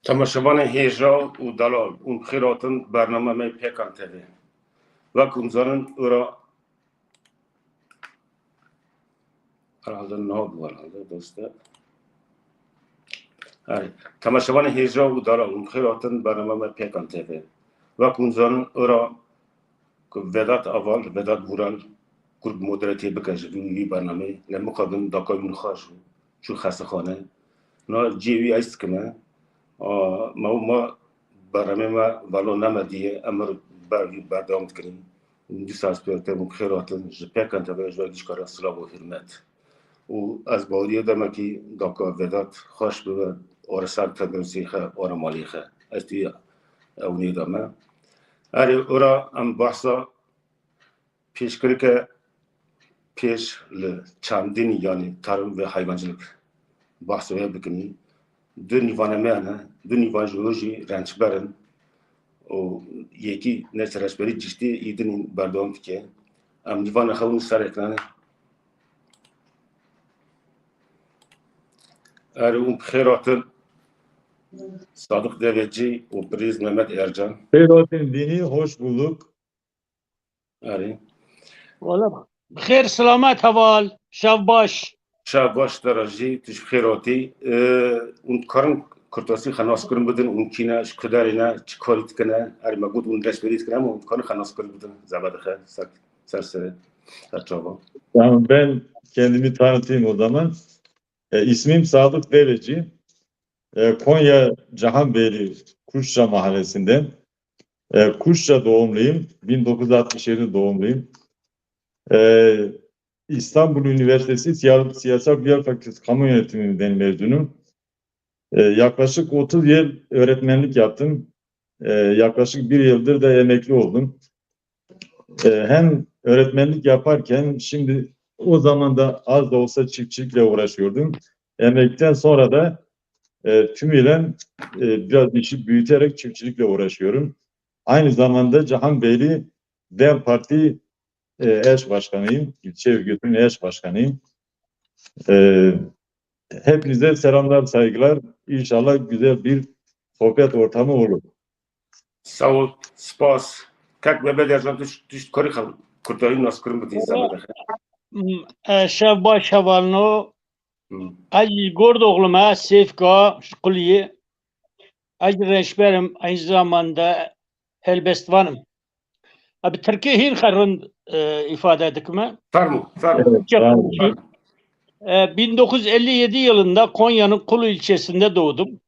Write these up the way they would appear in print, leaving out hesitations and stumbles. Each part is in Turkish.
تماشاوان هیجا و دلال اون خیراتن برنامه می پیکان تده و کنزارن او را herhalde ne var herhalde dostlar. تماشاوان هیجا و دلال اون خیراتن برنامه می پیکان تده و کنزارن او را ودات اول ودات بورال کرد مدرتی بکش وی برنامه لمقابل دکای منخاش شو خسته خانه نه جیوی است که ما برنامه ما ولو نمدیه امر بردام کنیم دو سال پیشتر خیراتن جپکن تا به جوایش کار سلام و حرمت و از باوری دم کی دکا ودات خوش به آرسال تبرزیخه آرمالیخه از توی اونی دامه اری اورا ام بحثا پیش کری که پیش ل چندین یعنی tarım ve hayvancılık bahsediyor bugün. Dün nivaneme dün nivan jeoloji rençberin o yeki neçeresberi ciddi idin berdom ki am nivan xavun sar ekranı erum xeratın Sadık Deveci o Priz Mehmet Ercan. Seyrotin dini hoş bulduk. Ari. Valla خیر سلامت حوال شب باش Şabaş derajı tuş xerati un karın kurtası xanas kırın bidin un kina şkudarina çıkarıt kına arma gud un resperit kına un karın xanas kırın bidin zabadaxa sersere açava. Tamam, ben kendimi tanıtayım o zaman. İsmim Sadık Deveci. Konya Cihanbeyli Kuşça Mahallesi'nden. Kuşça doğumluyum. 1967 doğumluyum. İstanbul Üniversitesi Siyasal Bilgiler Fakültesi Kamu Yönetimi'nden mezunum. Yaklaşık 30 yıl öğretmenlik yaptım. Yaklaşık 1 yıldır da emekli oldum. Hem öğretmenlik yaparken şimdi o zaman da az da olsa çiftçilikle uğraşıyordum. Emeklilikten sonra da tümüyle biraz işi büyüterek çiftçilikle uğraşıyorum. Aynı zamanda Cihanbeyli DEM Parti eş başkanıyım. İlçe örgütünün eş başkanıyım. Hepinize selamlar, saygılar. İnşallah güzel bir sohbet ortamı olur. Sağ ol, spas. Kak Mehmet Ercan tuş karı kurtarayım nasıl kırın bidin zabadaxa. شب باش حوالنو اجی گرد oğluma Sefka Şkuliye اجی reşberim aynı zamanda helbestvanım. Abi Türkiye hin karın ifade ettik mi? Farmu. Evet, tamam. 1957 yılında Konya'nın Kulu ilçesinde doğdum.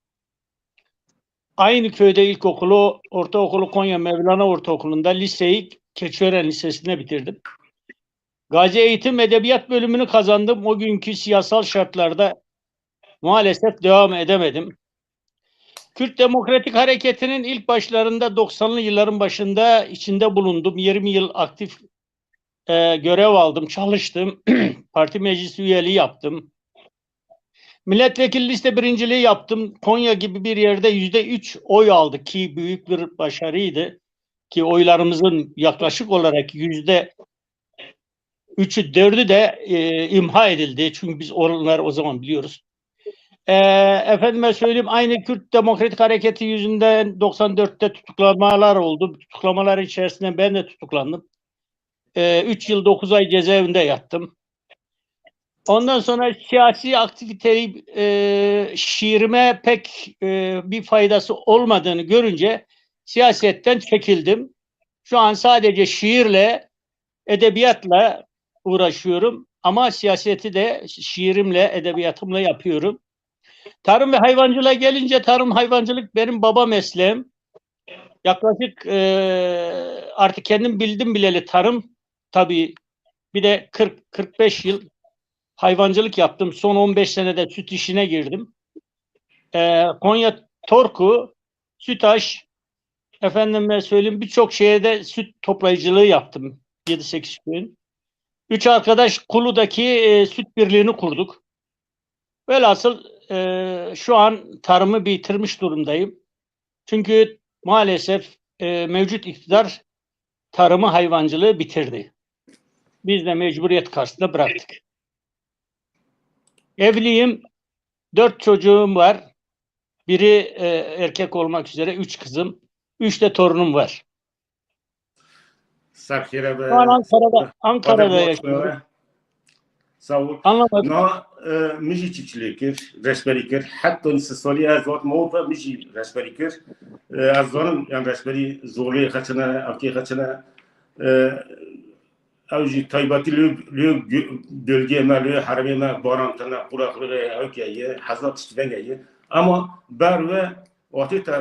Aynı köyde ilkokulu, ortaokulu Konya Mevlana Ortaokulu'nda, liseyi Keçiören Lisesi'nde bitirdim. Gazi Eğitim Edebiyat bölümünü kazandım. O günkü siyasal şartlarda maalesef devam edemedim. Kürt Demokratik Hareketi'nin ilk başlarında 90'lı yılların başında içinde bulundum. 20 yıl aktif görev aldım, çalıştım. Parti meclis üyeliği yaptım. Milletvekili liste birinciliği yaptım. Konya gibi bir yerde %3 oy aldık ki büyük bir başarıydı. Ki oylarımızın yaklaşık olarak %3'ü 4'ü de imha edildi. Çünkü biz onları o zaman biliyoruz. Efendime söyleyeyim, aynı Kürt Demokratik Hareketi yüzünden 94'te tutuklamalar oldu. Tutuklamalar içerisinde ben de tutuklandım. 3 yıl 9 ay cezaevinde yattım. Ondan sonra siyasi aktiviteyi şiirime pek bir faydası olmadığını görünce siyasetten çekildim. Şu an sadece şiirle, edebiyatla uğraşıyorum. Ama siyaseti de şiirimle, edebiyatımla yapıyorum. Tarım ve hayvancılığa gelince tarım hayvancılık benim baba mesleğim. Yaklaşık artık kendim bildim bileli tarım, tabii bir de 40-45 yıl hayvancılık yaptım. Son 15 senede süt işine girdim. Konya Torku, Sütaş, efendime söyleyeyim birçok şeye de süt toplayıcılığı yaptım. 7-8 gün. 3 arkadaş Kulu'daki süt birliğini kurduk. Velhasıl şu an tarımı bitirmiş durumdayım. Çünkü maalesef mevcut iktidar tarımı, hayvancılığı bitirdi. Biz de mecburiyet karşısında bıraktık. Evliyim, 4 çocuğum var. Biri erkek olmak üzere 3 kızım, 3 de torunum var. Sarkire Şu an ve Ankara'da yaşıyorum. sağ ol. Anlamadım. No, مجي تشليكر رسبريكر حتى نسولي أزوات موضة مجي رسبريكر أزوان يعني رسبري زولي خشنا أكيد خشنا أوجي طيباتي لو bölge ما لو حرمي ما بارانتنا قراقلة أوكيه حزات تشتغليه أما برو وقتی تا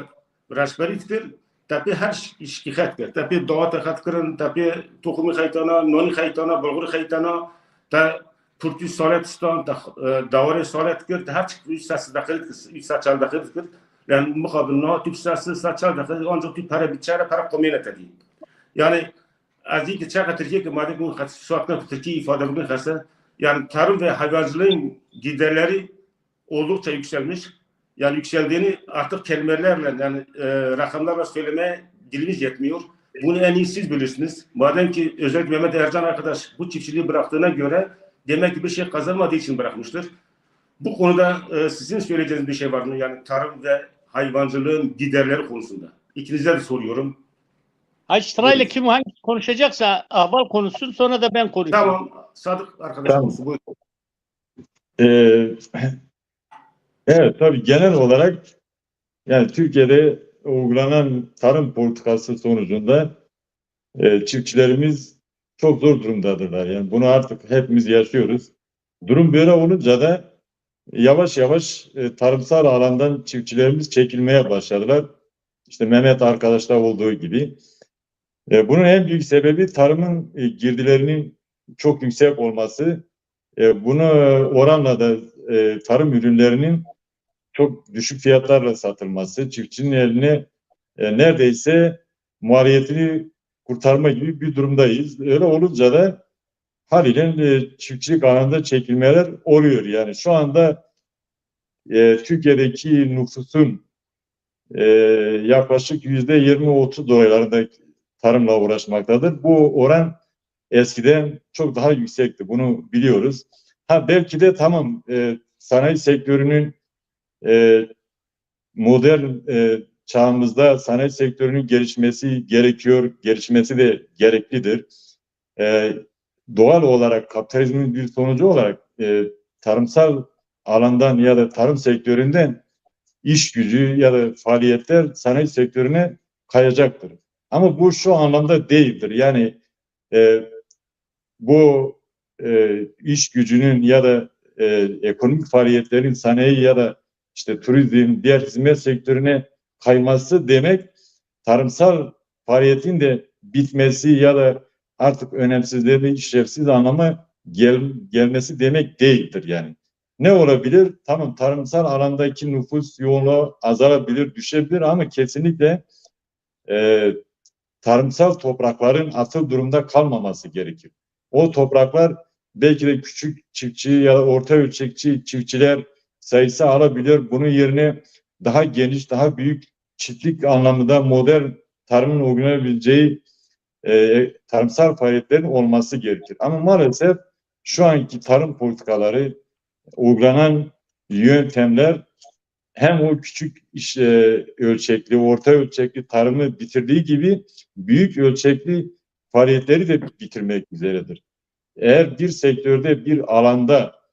رسبری تر تپی هر شکایت کرد تپی دعات خط کردن تپی توخمی خیتانا نانی خیتانا بلغور خیتانا تا پرتی سالت استان تا دوار سالت کرد هر چی 3 دقیقه 3 دقیقه کرد yani mukabel ne tip saçal da ancak tip para biçare para komine tedi yani azı ki çaka Türkiye ki madem bu suatna Türkiye ifade bugün kasa yani tarım ve hayvancılığın giderleri oldukça yükselmiş. Yani yükseldiğini artık kelimelerle yani rakamlarla söylemeye dilimiz yetmiyor. Bunu en iyi siz bilirsiniz. Madem ki özellikle Mehmet Ercan arkadaş bu çiftçiliği bıraktığına göre demek ki bir şey kazanmadığı için bırakmıştır. Bu konuda sizin söyleyeceğiniz bir şey var mı? Yani tarım ve hayvancılığın giderleri konusunda. İkinize de soruyorum. Hacı sırayla kim hangi konuşacaksa ahval konuşsun sonra da ben konuşayım. Tamam. Sadık arkadaş Tamam. konusu. Buyurun. Evet, tabii genel olarak yani Türkiye'de uygulanan tarım politikası sonucunda çiftçilerimiz çok zor durumdadırlar. Yani bunu artık hepimiz yaşıyoruz. Durum böyle olunca da yavaş yavaş tarımsal alandan çiftçilerimiz çekilmeye başladılar. İşte Mehmet arkadaşlar olduğu gibi. Bunun en büyük sebebi tarımın girdilerinin çok yüksek olması. Bunu oranla da tarım ürünlerinin çok düşük fiyatlarla satılması, çiftçinin eline neredeyse maliyetini kurtarma gibi bir durumdayız. Öyle olunca da haliyle çiftçilik alanında çekilmeler oluyor. Yani şu anda Türkiye'deki nüfusun yaklaşık %20-30 dolaylarında tarımla uğraşmaktadır. Bu oran eskiden çok daha yüksekti. Bunu biliyoruz. Belki de tamam sanayi sektörünün modern çağımızda sanayi sektörünün gelişmesi gerekiyor, gelişmesi de gereklidir. Doğal olarak kapitalizmin bir sonucu olarak tarımsal alandan ya da tarım sektöründen iş gücü ya da faaliyetler sanayi sektörüne kayacaktır. Ama bu şu anlamda değildir. Yani bu iş gücünün ya da ekonomik faaliyetlerin sanayi ya da işte turizm, diğer hizmet sektörüne kayması demek tarımsal faaliyetin de bitmesi ya da artık önemsizliği ve işlevsiz anlama gelmesi demek değildir yani. Ne olabilir? Tamam tarımsal alandaki nüfus yoğunluğu azalabilir, düşebilir ama kesinlikle tarımsal toprakların atıl durumda kalmaması gerekir. O topraklar belki de küçük çiftçi ya da orta ölçekli çiftçiler sayısı alabilir. Bunun yerine daha geniş, daha büyük çiftlik anlamında modern tarımın uygulanabileceği tarımsal faaliyetlerin olması gerekir. Ama maalesef şu anki tarım politikaları, uygulanan yöntemler hem o küçük ölçekli, orta ölçekli tarımı bitirdiği gibi büyük ölçekli faaliyetleri de bitirmek üzeredir. Eğer bir sektörde, bir alanda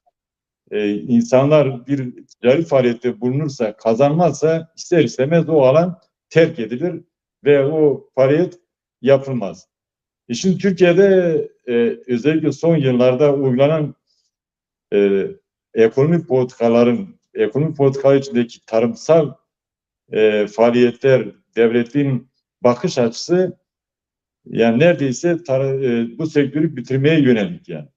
insanlar bir ticari faaliyette bulunursa, kazanmazsa ister istemez o alan terk edilir ve o faaliyet yapılmaz. Şimdi Türkiye'de özellikle son yıllarda uygulanan ekonomik politikalar içindeki tarımsal faaliyetler, devletin bakış açısı yani neredeyse bu sektörü bitirmeye yönelik yani.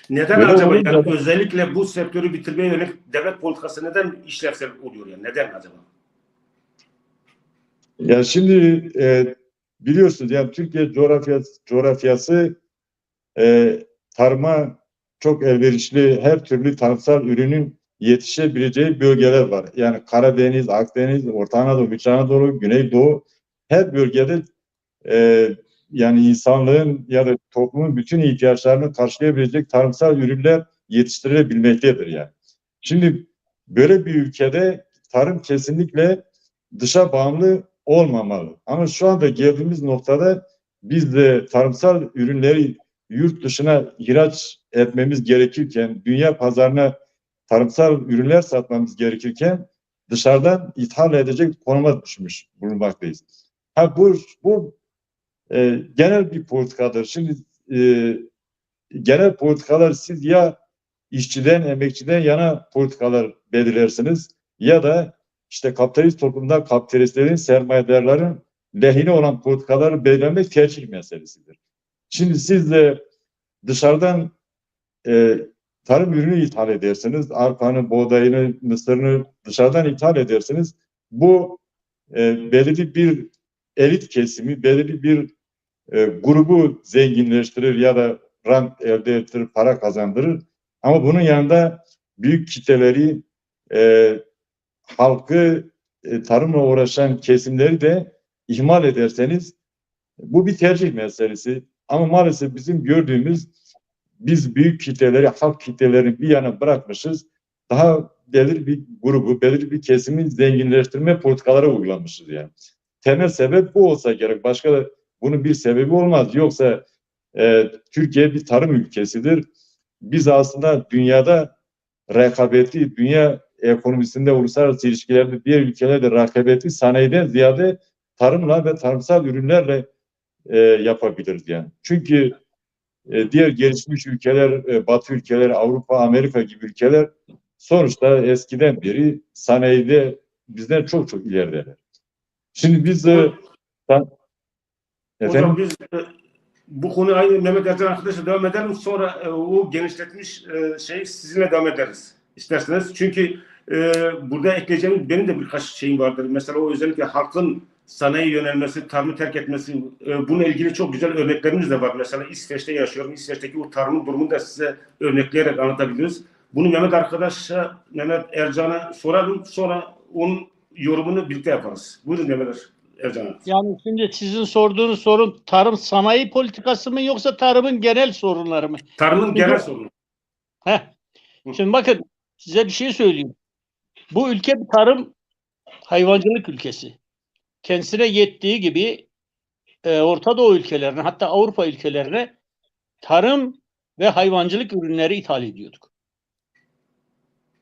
Neden böyle acaba? Yani özellikle bu sektörü bitirmeye yönelik devlet politikası neden işlevsel oluyor yani? Neden acaba? Ya şimdi biliyorsunuz yani Türkiye coğrafyası tarıma çok elverişli her türlü tarımsal ürünün yetişebileceği bölgeler var. Yani Karadeniz, Akdeniz, Orta Anadolu, İç Anadolu, Güneydoğu her bölgede yani insanlığın ya da toplumun bütün ihtiyaçlarını karşılayabilecek tarımsal ürünler yetiştirilebilmektedir yani. Şimdi böyle bir ülkede tarım kesinlikle dışa bağımlı olmamalı. Ama şu anda geldiğimiz noktada biz de tarımsal ürünleri yurt dışına ihraç etmemiz gerekirken, dünya pazarına tarımsal ürünler satmamız gerekirken dışarıdan ithal edecek konuma düşmüş bulunmaktayız. Bu genel bir politikadır. Şimdi genel politikalar siz ya işçiden, emekçiden yana politikalar belirlersiniz ya da işte kapitalist toplumda kapitalistlerin, sermayedarların lehine olan politikaları belirlemek tercih meselesidir. Şimdi siz de dışarıdan tarım ürünü ithal edersiniz, arpanı, buğdayını, mısırını dışarıdan ithal edersiniz. Bu belirli bir elit kesimi, belirli bir grubu zenginleştirir ya da rant elde ettirir, para kazandırır. Ama bunun yanında büyük kitleleri, halkı, tarımla uğraşan kesimleri de ihmal ederseniz bu bir tercih meselesi. Ama maalesef bizim gördüğümüz, biz büyük kitleleri, halk kitlelerini bir yana bırakmışız. Daha belirli bir grubu, belirli bir kesimi zenginleştirme politikaları uygulamışız yani. Temel sebep bu olsa gerek. Başka bunun bir sebebi olmaz. Yoksa Türkiye bir tarım ülkesidir. Biz aslında dünyada rekabetli, dünya ekonomisinde, uluslararası ilişkilerde diğer ülkelerde rekabetli sanayiden ziyade tarımla ve tarımsal ürünlerle yapabiliriz yani. Çünkü diğer gelişmiş ülkeler, Batı ülkeleri, Avrupa, Amerika gibi ülkeler sonuçta eskiden beri sanayide bizden çok çok ilerideler. Şimdi biz hocam biz bu konuyu aynı Mehmet Ercan arkadaşla devam edelim. Sonra o genişletmiş sizinle devam ederiz isterseniz. Çünkü burada ekleyeceğim benim de birkaç şeyim vardır. Mesela o özellikle halkın sanayi yönelmesi, tarımı terk etmesi, bununla ilgili çok güzel örneklerimiz de var. Mesela İsveç'te yaşıyorum. İsveç'teki o tarımın durumunu da size örnekleyerek anlatabiliriz. Bunu Mehmet Ercan'a soralım. Sonra onun yorumunu birlikte yaparız. Buyurun Mehmet Ercan. Yani şimdi sizin sorduğunuz sorun tarım sanayi politikası mı yoksa tarımın genel sorunları mı? Tarımın genel sorunu. Şimdi bakın size bir şey söyleyeyim. Bu ülke bir tarım hayvancılık ülkesi. Kendisine yettiği gibi Orta Doğu ülkelerine, hatta Avrupa ülkelerine tarım ve hayvancılık ürünleri ithal ediyorduk.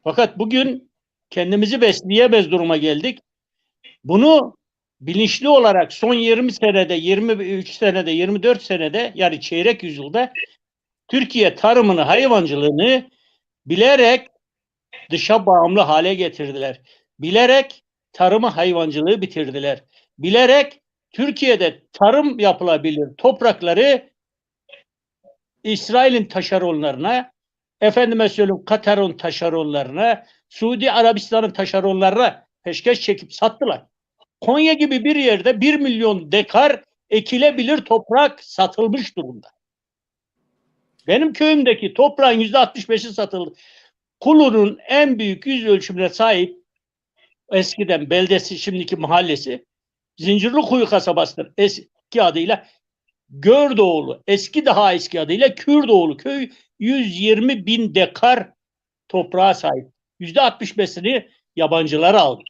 Fakat bugün kendimizi besleyemez duruma geldik. Bunu bilinçli olarak son 20 senede, 23 senede, 24 senede, yani çeyrek yüzyılda Türkiye tarımını, hayvancılığını bilerek dışa bağımlı hale getirdiler. Bilerek tarımı, hayvancılığı bitirdiler. Bilerek Türkiye'de tarım yapılabilir toprakları İsrail'in taşeronlarına, efendime söyleyeyim Katar'ın taşeronlarına, Suudi Arabistan'ın taşeronlarına peşkeş çekip sattılar. Konya gibi bir yerde 1 milyon dekar ekilebilir toprak satılmış durumda. Benim köyümdeki toprağın %65'i satıldı. Kulu'nun en büyük yüz ölçümüne sahip eskiden beldesi, şimdiki mahallesi Zincirlikuyu kasabasıdır. Eski adıyla Gördoğlu, daha eski adıyla Kürdoğlu köy 120 bin dekar toprağa sahip. %65'ini yabancılar aldı.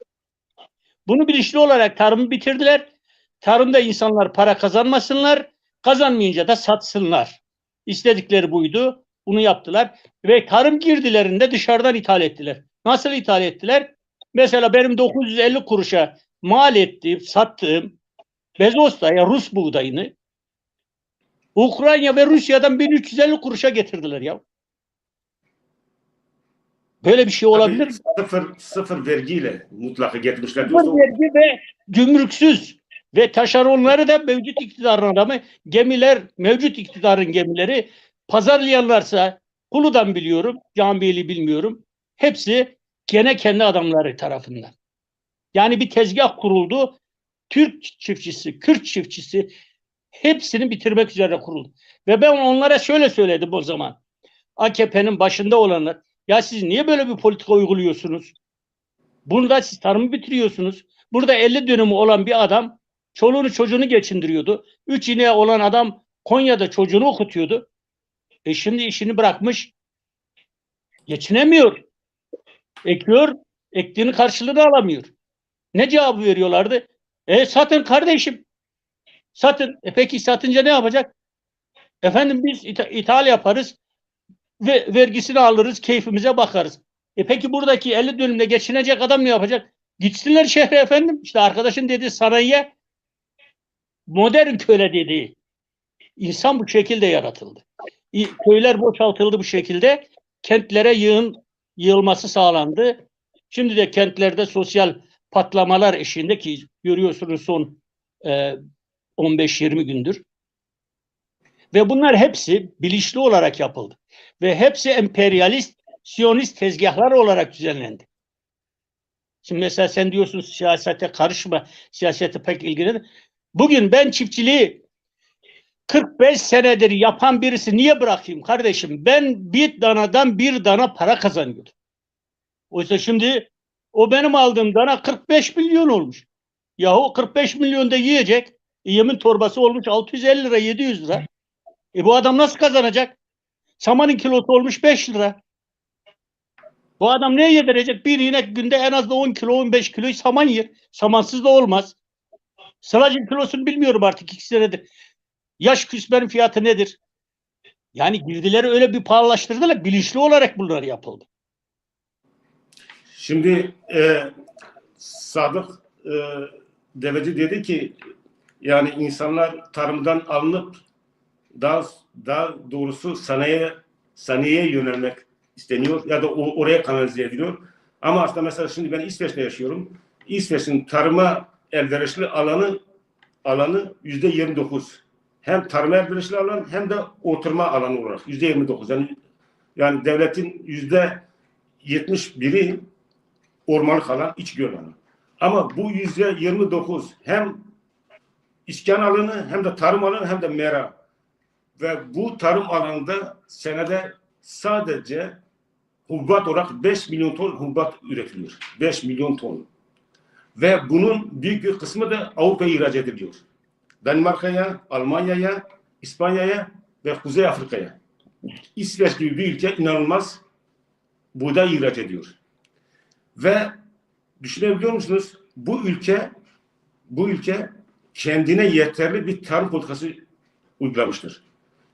Bunu bilinçli olarak tarımı bitirdiler. Tarımda insanlar para kazanmasınlar, kazanmayınca da satsınlar. İstedikleri buydu. Bunu yaptılar ve tarım girdilerini de dışarıdan ithal ettiler. Nasıl ithal ettiler? Mesela benim 950 kuruşa mal ettiğim, sattığım Bezosta'ya Rus buğdayını Ukrayna ve Rusya'dan 1350 kuruşa getirdiler ya. Böyle bir şey olabilir mi? Sıfır vergiyle mutlaka getirmişler. Sıfır vergi ve gümrüksüz ve taşeronları da mevcut iktidarın adamı, gemiler, mevcut iktidarın gemileri pazarlayanlarsa Kulu'dan biliyorum, Cambiyeli bilmiyorum. Hepsi gene kendi adamları tarafından. Yani bir tezgah kuruldu. Türk çiftçisi, Kürt çiftçisi hepsini bitirmek üzere kuruldu. Ve ben onlara şöyle söyledim o zaman. AKP'nin başında olanlar, ya siz niye böyle bir politika uyguluyorsunuz? Bunda siz tarımı bitiriyorsunuz. Burada 50 dönümü olan bir adam çoluğunu çocuğunu geçindiriyordu. 3 ineği olan adam Konya'da çocuğunu okutuyordu. Şimdi işini bırakmış. Geçinemiyor. Ekiyor. Ektiğini karşılığını alamıyor. Ne cevabı veriyorlardı? Satın kardeşim. Satın. Peki satınca ne yapacak? Efendim biz ithal yaparız ve vergisini alırız, keyfimize bakarız. Peki buradaki 50 dönümle geçinecek adam ne yapacak? Gitsinler şehre efendim. İşte arkadaşın dediği sanayiye, modern köle dediği. İnsan bu şekilde yaratıldı. Köyler boşaltıldı bu şekilde. Kentlere yığılması sağlandı. Şimdi de kentlerde sosyal patlamalar eşiğinde, ki görüyorsunuz son 15-20 gündür. Ve bunlar hepsi bilinçli olarak yapıldı. Ve hepsi emperyalist, siyonist tezgahlar olarak düzenlendi. Şimdi mesela sen diyorsun siyasete karışma, siyasete pek ilgilenme. Bugün ben çiftçiliği 45 senedir yapan birisi niye bırakayım kardeşim? Ben bir danadan bir dana para kazanıyordum. Oysa şimdi o benim aldığım dana 45 milyon olmuş. Yahu 45 milyonda yiyecek. Yemin torbası olmuş 650 lira, 700 lira. Bu adam nasıl kazanacak? Samanın kilosu olmuş 5 lira. Bu adam neye yedirecek? Bir inek günde en az da 10 kilo, 15 kilo saman yer. Samansız da olmaz. Sılacın kilosunu bilmiyorum artık 2 senedir. Yaş küsmenin fiyatı nedir? Yani girdileri öyle bir pahalılaştırdılar. Bilinçli olarak bunlar yapıldı. Şimdi Sadık Deveci dedi ki yani insanlar tarımdan alınıp daha doğrusu sanayiye yönelmek isteniyor ya da oraya kanalize ediliyor. Ama aslında mesela şimdi ben İsveç'te yaşıyorum. İsveç'in tarıma elverişli alanı %29. Hem tarıma elverişli alan hem de oturma alanı olarak %29. Yani devletin %71'i ormanlık alan, içgöl alanı. Ama bu %29 hem iskan alanı hem de tarım alanı hem de mera. Ve bu tarım alanında senede sadece hububat olarak 5 milyon ton hububat üretiliyor. 5 milyon ton. Ve bunun büyük bir kısmı da Avrupa'ya ihraç ediliyor. Danimarka'ya, Almanya'ya, İspanya'ya ve Kuzey Afrika'ya. İsveç gibi bir ülke inanılmaz buğday ihraç ediyor. Ve düşünebiliyor musunuz? Bu ülke kendine yeterli bir tarım politikası uygulamıştır.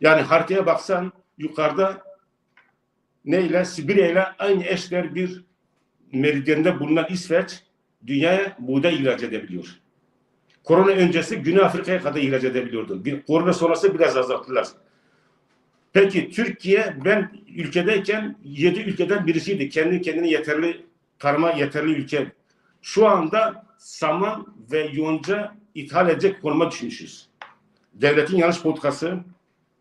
Yani haritaya baksan yukarıda Sibirya ile aynı eşdeğer bir meridyende bulunan İsveç dünyaya buğday ihraç edebiliyor. Korona öncesi Güney Afrika'ya kadar ihraç edebiliyordu. Korona sonrası biraz azalttılar. Peki Türkiye, ben ülkedeyken 7 ülkeden birisiydi. Kendine yeterli, tarıma yeterli ülke. Şu anda saman ve yonca ithal edecek konuma düşmüşüz. Devletin yanlış politikası,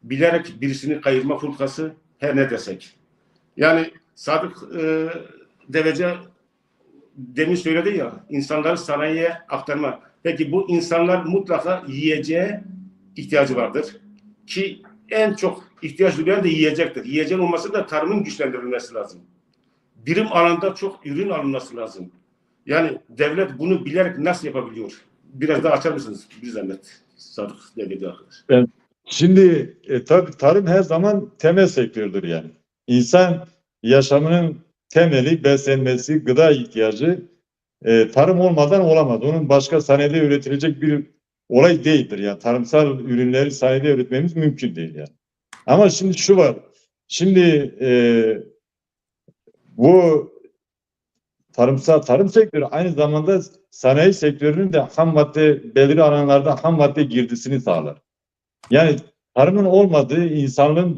bilerek birisini kayırma politikası, her ne desek. Yani Sadık Deveci demin söyledi ya, insanları sanayiye aktarma. Peki bu insanlar mutlaka yiyeceğe ihtiyacı vardır. Ki en çok ihtiyaç duyan da yiyecektir. Yiyeceğin olması da tarımın güçlendirilmesi lazım. Birim alanda çok ürün alınması lazım. Yani devlet bunu bilerek nasıl yapabiliyor? Biraz daha açar mısınız? Bir zahmet. Sadık Deveci arkadaş. Şimdi tabii tarım her zaman temel sektördür yani. İnsan yaşamının temeli, beslenmesi, gıda ihtiyacı tarım olmadan olamaz. Onun başka sanayide üretilecek bir olay değildir. Yani tarımsal ürünleri sanayide üretmemiz mümkün değil yani. Ama şimdi şu var. Şimdi bu tarım sektörü aynı zamanda sanayi sektörünün de ham madde, belirli alanlarda ham madde girdisini sağlar. Yani tarımın olmadığı, insanlığın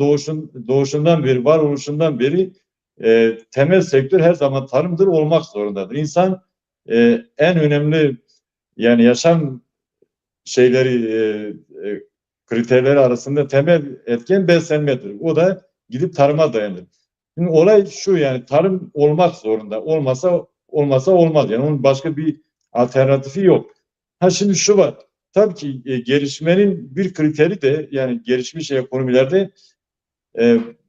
doğuşundan beri, varoluşundan beri temel sektör her zaman tarımdır, olmak zorundadır. İnsan en önemli yani yaşam kriterleri arasında temel etken beslenmedir. O da gidip tarıma dayanır. Şimdi olay şu, yani tarım olmak zorunda. Olmasa olmaz. Yani onun başka bir alternatifi yok. Şimdi şu var. Tabii ki gelişmenin bir kriteri de, yani gelişmiş ekonomilerde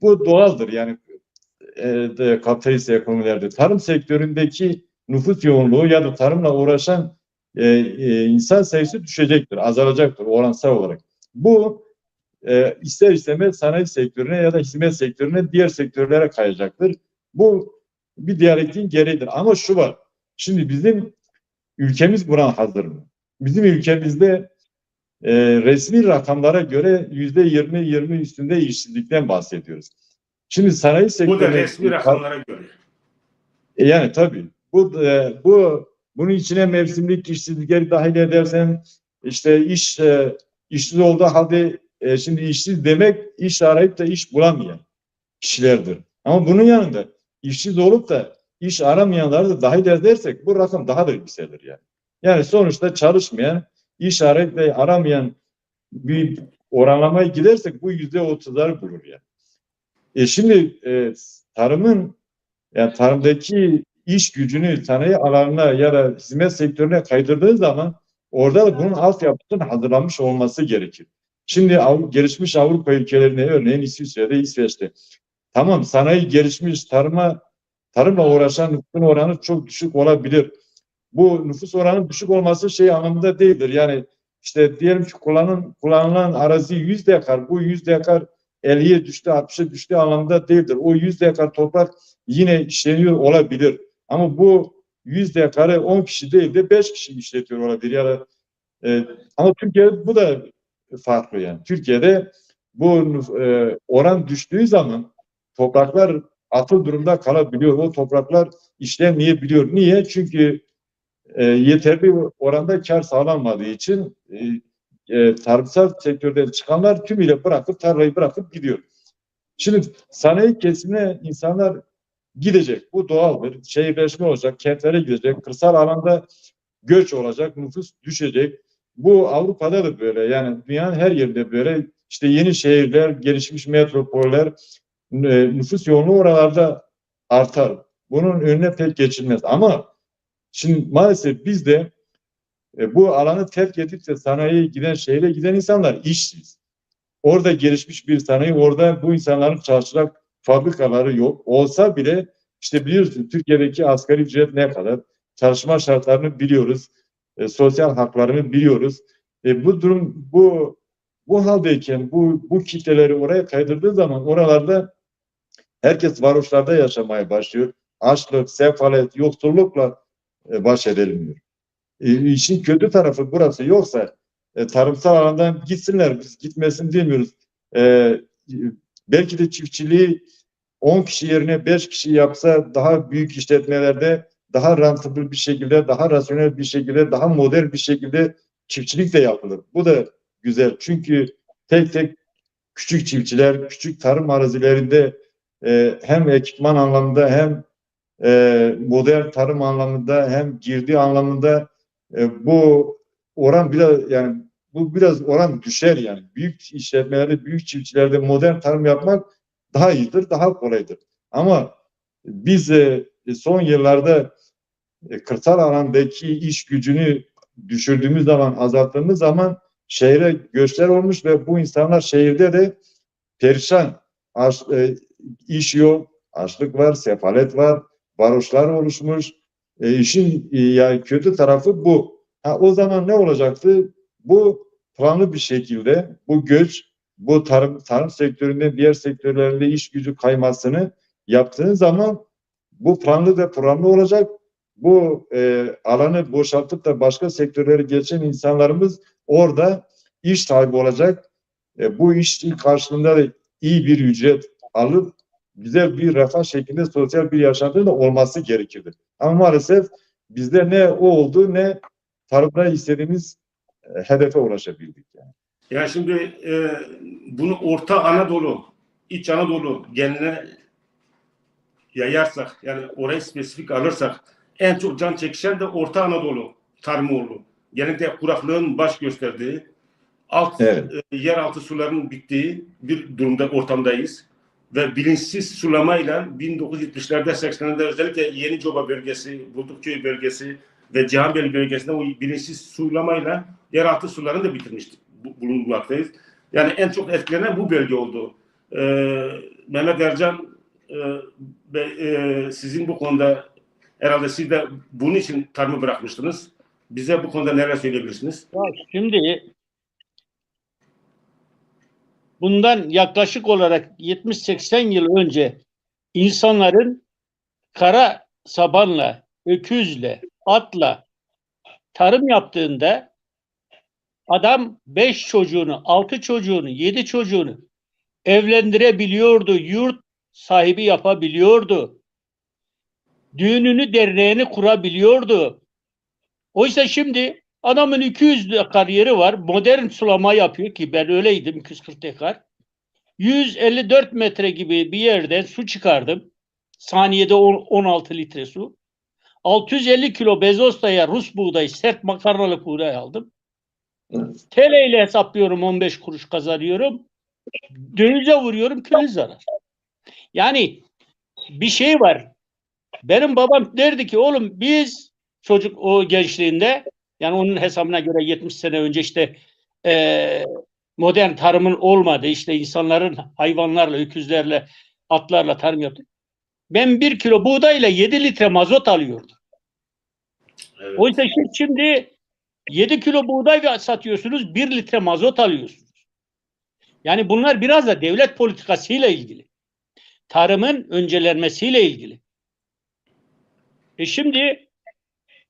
bu doğaldır. Yani kapitalist ekonomilerde tarım sektöründeki nüfus yoğunluğu ya da tarımla uğraşan insan sayısı düşecektir, azalacaktır oransal olarak. Bu ister istemez sanayi sektörüne ya da hizmet sektörüne, diğer sektörlere kayacaktır. Bu bir diyalektiğin gereğidir. Ama şu var, Şimdi bizim ülkemiz buna hazır mı? Bizim ülkemizde resmi rakamlara göre %20 üstünde işsizlikten bahsediyoruz. Şimdi sanayi Bu da sektörüne resmi rakamlara göre. yani tabii bunun içine mevsimlik işsizlikleri dahil edersen işte işsiz olduğu halde şimdi işsiz demek iş arayıp da iş bulamayan kişilerdir. Ama bunun yanında işsiz olup da iş aramayanları da dahil edersek bu rakam daha da yükselir yani. Yani sonuçta çalışmayan, iş arayıp da aramayan bir oranlamaya gidersek bu %30'ları bulur yani. Şimdi yani tarımdaki iş gücünü sanayi alanına ya da hizmet sektörüne kaydırdığı zaman orada da bunun altyapısının hazırlanmış olması gerekir. Şimdi gelişmiş Avrupa ülkelerine örneğin İsviçre'de, İsveç'te tamam sanayi gelişmiş tarımla uğraşan nüfusun oranı çok düşük olabilir. Bu nüfus oranı düşük olması şey anlamında değildir. Yani işte diyelim ki kullanılan arazi 100 dekar. Bu 100 dekar 50'ye düştü, 60'a düştü anlamında değildir. O 100 dekar toprak yine işleniyor olabilir. Ama bu 100 dekarı 10 kişi değil de 5 kişi işletiyor olabilir. Yani, ama Türkiye'de bu da farklı yani. Türkiye'de bu oran düştüğü zaman topraklar atıl durumda kalabiliyor. O topraklar işlenmeyebiliyor. Niye? Çünkü yeterli oranda kar sağlanmadığı için tarımsal sektörden çıkanlar tümüyle tarlayı bırakıp gidiyor. Şimdi sanayi kesimine insanlar gidecek. Bu doğaldır. Şehirleşme olacak, kentlere gidecek, kırsal alanda göç olacak, nüfus düşecek. Bu Avrupa'da da böyle. Yani dünyanın her yerinde böyle. İşte yeni şehirler, gelişmiş metropoller, nüfus yoğunluğu oralarda artar. Bunun önüne pek geçilmez. Ama şimdi maalesef biz de bu alanı terk edip de sanayiye giden, şehre giden insanlar işsiz. Orada gelişmiş bir sanayi, orada bu insanların çalışacak fabrikaları yok. Olsa bile işte biliyorsunuz Türkiye'deki asgari ücret ne kadar? Çalışma şartlarını biliyoruz. Sosyal haklarını biliyoruz. Bu haldeyken bu kitleleri oraya kaydırdığı zaman oralarda herkes varoşlarda yaşamaya başlıyor. Açlık, sefalet, yoksullukla baş edilmiyor. İşin kötü tarafı burası. Yoksa tarımsal alandan gitsinler. Biz gitmesin demiyoruz. Belki de çiftçiliği 10 kişi yerine 5 kişi yapsa daha büyük işletmelerde daha rentable bir şekilde, daha rasyonel bir şekilde, daha modern bir şekilde çiftçilik de yapılır. Bu da güzel. Çünkü tek tek küçük çiftçiler, küçük tarım arazilerinde hem ekipman anlamında hem modern tarım anlamında hem girdi anlamında bu oran biraz oran düşer yani. Büyük işletmelerde, büyük çiftçilerde modern tarım yapmak daha iyidir, daha kolaydır. Ama biz son yıllarda kırsal alandaki iş gücünü düşürdüğümüz zaman, azalttığımız zaman şehre göçler olmuş ve bu insanlar şehirde de perişan. İş yok, açlık var, sefalet var, varoşlar oluşmuş. İşin yani kötü tarafı bu. O zaman ne olacaktı? Bu planlı bir şekilde bu göç, bu tarım sektöründe diğer sektörlerinde iş gücü kaymasını yaptığın zaman bu planlı ve programlı olacak. Bu alanı boşaltıp da başka sektörlere geçen insanlarımız orada iş sahibi olacak. Bu iş karşılığında da iyi bir ücret alıp güzel bir refah şeklinde sosyal bir yaşantının da olması gerekirdi. Ama maalesef bizde ne o oldu ne tarımda istediğimiz hedefe ulaşabildik. Yani şimdi bunu Orta Anadolu, İç Anadolu geneline yayarsak, yani orayı spesifik alırsak en çok can çekişen de Orta Anadolu tarımı oldu. Genellikle kuraklığın baş gösterdiği, yeraltı suların bittiği bir durumda, ortamdayız. Ve bilinçsiz sulamayla 1970'lerde 80'lerde özellikle Yenicoba bölgesi, Buldukköy bölgesi ve Cihanbeyli bölgesinde o bilinçsiz sulamayla yeraltı sularını da bitirmiştik, bulunmaktayız. Yani en çok etkilenen bu bölge oldu. Mehmet Ercan sizin bu konuda herhalde siz de bunun için tarımı bırakmıştınız. Bize bu konuda neler söyleyebilirsiniz? Şimdi bundan yaklaşık olarak 70-80 yıl önce insanların kara sabanla öküzle, atla tarım yaptığında adam 5 çocuğunu, 6 çocuğunu, 7 çocuğunu evlendirebiliyordu, yurt sahibi yapabiliyordu. Düğününü, derneğini kurabiliyordu. Oysa şimdi adamın 200 dekar yeri var, modern sulama yapıyor ki ben öyleydim 240 dekar. 154 metre gibi bir yerden su çıkardım. Saniyede 16 litre su. 650 kilo bezostaya Rus buğdayı, sert makarnalı buğday aldım. TL ile hesaplıyorum, 15 kuruş kazanıyorum. Dövize vuruyorum, köy zarar. Yani bir şey var. Benim babam derdi ki oğlum biz çocuk o gençliğinde, yani onun hesabına göre 70 sene önce işte modern tarımın olmadı. İşte insanların hayvanlarla, öküzlerle, atlarla tarım yaptı. Ben 1 kilo buğdayla 7 litre mazot alıyordum. Evet. Oysa şimdi 7 kilo buğday satıyorsunuz, 1 litre mazot alıyorsunuz. Yani bunlar biraz da devlet politikasıyla ilgili. Tarımın öncelenmesiyle ilgili.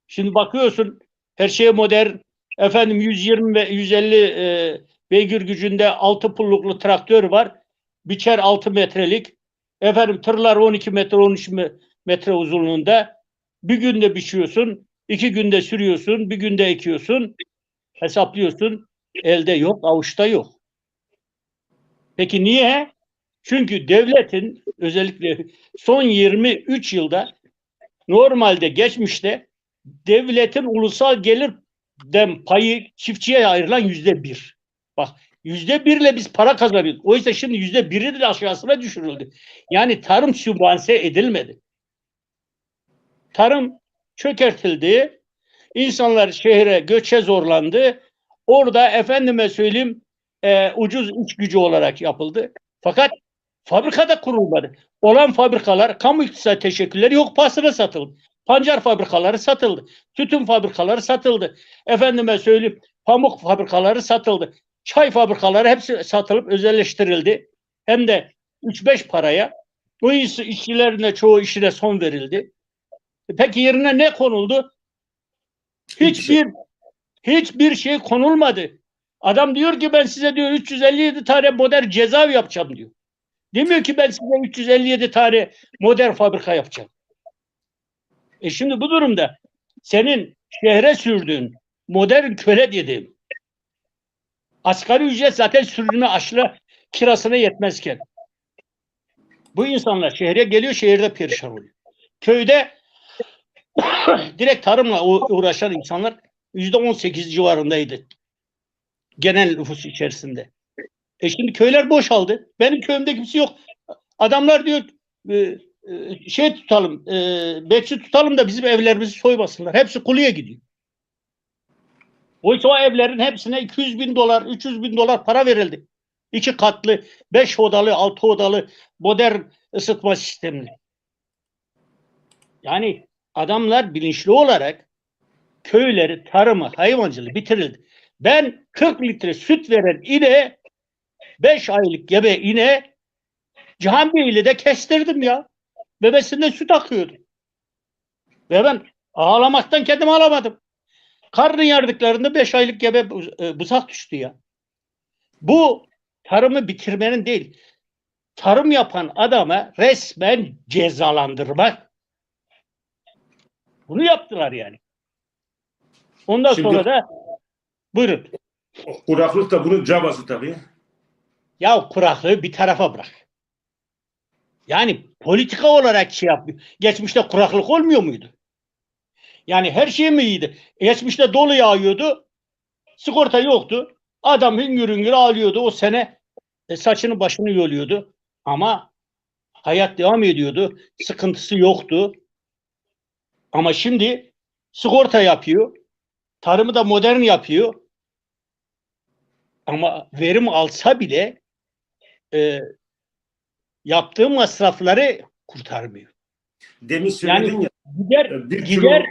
Şimdi bakıyorsun her şey modern. Efendim 120 ve 150 beygir gücünde 6 pulluklu traktör var. Biçer 6 metrelik. Efendim tırlar 12 metre 13 metre uzunluğunda. Bir günde biçiyorsun, 2 günde sürüyorsun, bir günde ekiyorsun. Hesaplıyorsun. Elde yok, avuçta yok. Peki niye? Çünkü devletin özellikle son 23 yılda, normalde geçmişte devletin ulusal gelirden payı çiftçiye ayrılan %1. Bak, %1'le biz para kazanıyoruz. Oysa şimdi %1'in de aşağısına düşürüldü. Yani tarım sübvanse edilmedi. Tarım çökertildi. İnsanlar şehre göçe zorlandı. Orada efendime söyleyeyim ucuz iş gücü olarak yapıldı. Fakat fabrikada kurulmadı. Olan fabrikalar kamu iktisadi teşekkülleri yok pahasına satıldı. Pancar fabrikaları satıldı. Tütün fabrikaları satıldı. Efendime söyleyeyim pamuk fabrikaları satıldı. Çay fabrikaları hepsi satılıp özelleştirildi. Hem de 3-5 paraya. Bu işçilerin de çoğu işine son verildi. Peki yerine ne konuldu? Hiçbir şey konulmadı. Adam diyor ki ben size diyor 357 tane modern cezaevi yapacağım diyor. Demiyor ki ben size 357 tane modern fabrika yapacağım. Şimdi bu durumda senin şehre sürdüğün modern köle dediğim asgari ücret zaten sürünme aşırı kirasına yetmezken bu insanlar şehre geliyor, şehirde perişan oluyor. Köyde direkt tarımla uğraşan insanlar %18 civarındaydı genel nüfus içerisinde. Şimdi köyler boşaldı. Benim köyümde kimse yok. Adamlar diyor şey tutalım, bekçi tutalım da bizim evlerimizi soymasınlar. Hepsi kuluya gidiyor. Oysa o evlerin hepsine 200 bin dolar, 300 bin dolar para verildi. 2 katlı, 5 odalı, 6 odalı modern ısıtma sistemli. Yani adamlar bilinçli olarak köyleri, tarımı, hayvancılığı bitirildi. Ben 40 litre süt veren ineğe 5 aylık gebe ineğe Cihanbeyli'de kestirdim ya. Bebesinden süt akıyordu. Ve ben ağlamaktan kendimi alamadım. Karnı yardıklarında 5 aylık gebe buzak düştü ya. Bu tarımı bitirmenin değil, tarım yapan adama resmen cezalandırmak. Bunu yaptılar yani. Ondan Şimdi, sonra da buyurun. kuraklık da bunun cabası tabii. Ya kuraklığı bir tarafa bırak. Yani politika olarak şey yapıyor. Geçmişte kuraklık olmuyor muydu? Yani her şey mi iyiydi? Geçmişte dolu yağıyordu. Sigorta yoktu. Adam hüngür hüngür ağlıyordu. O sene saçını başını yoluyordu. Ama hayat devam ediyordu. Sıkıntısı yoktu. Ama şimdi sigorta yapıyor. Tarımı da modern yapıyor. Ama verim alsa bile yaptığı masrafları kurtarmıyor. Demin söyledin Yani ya, gider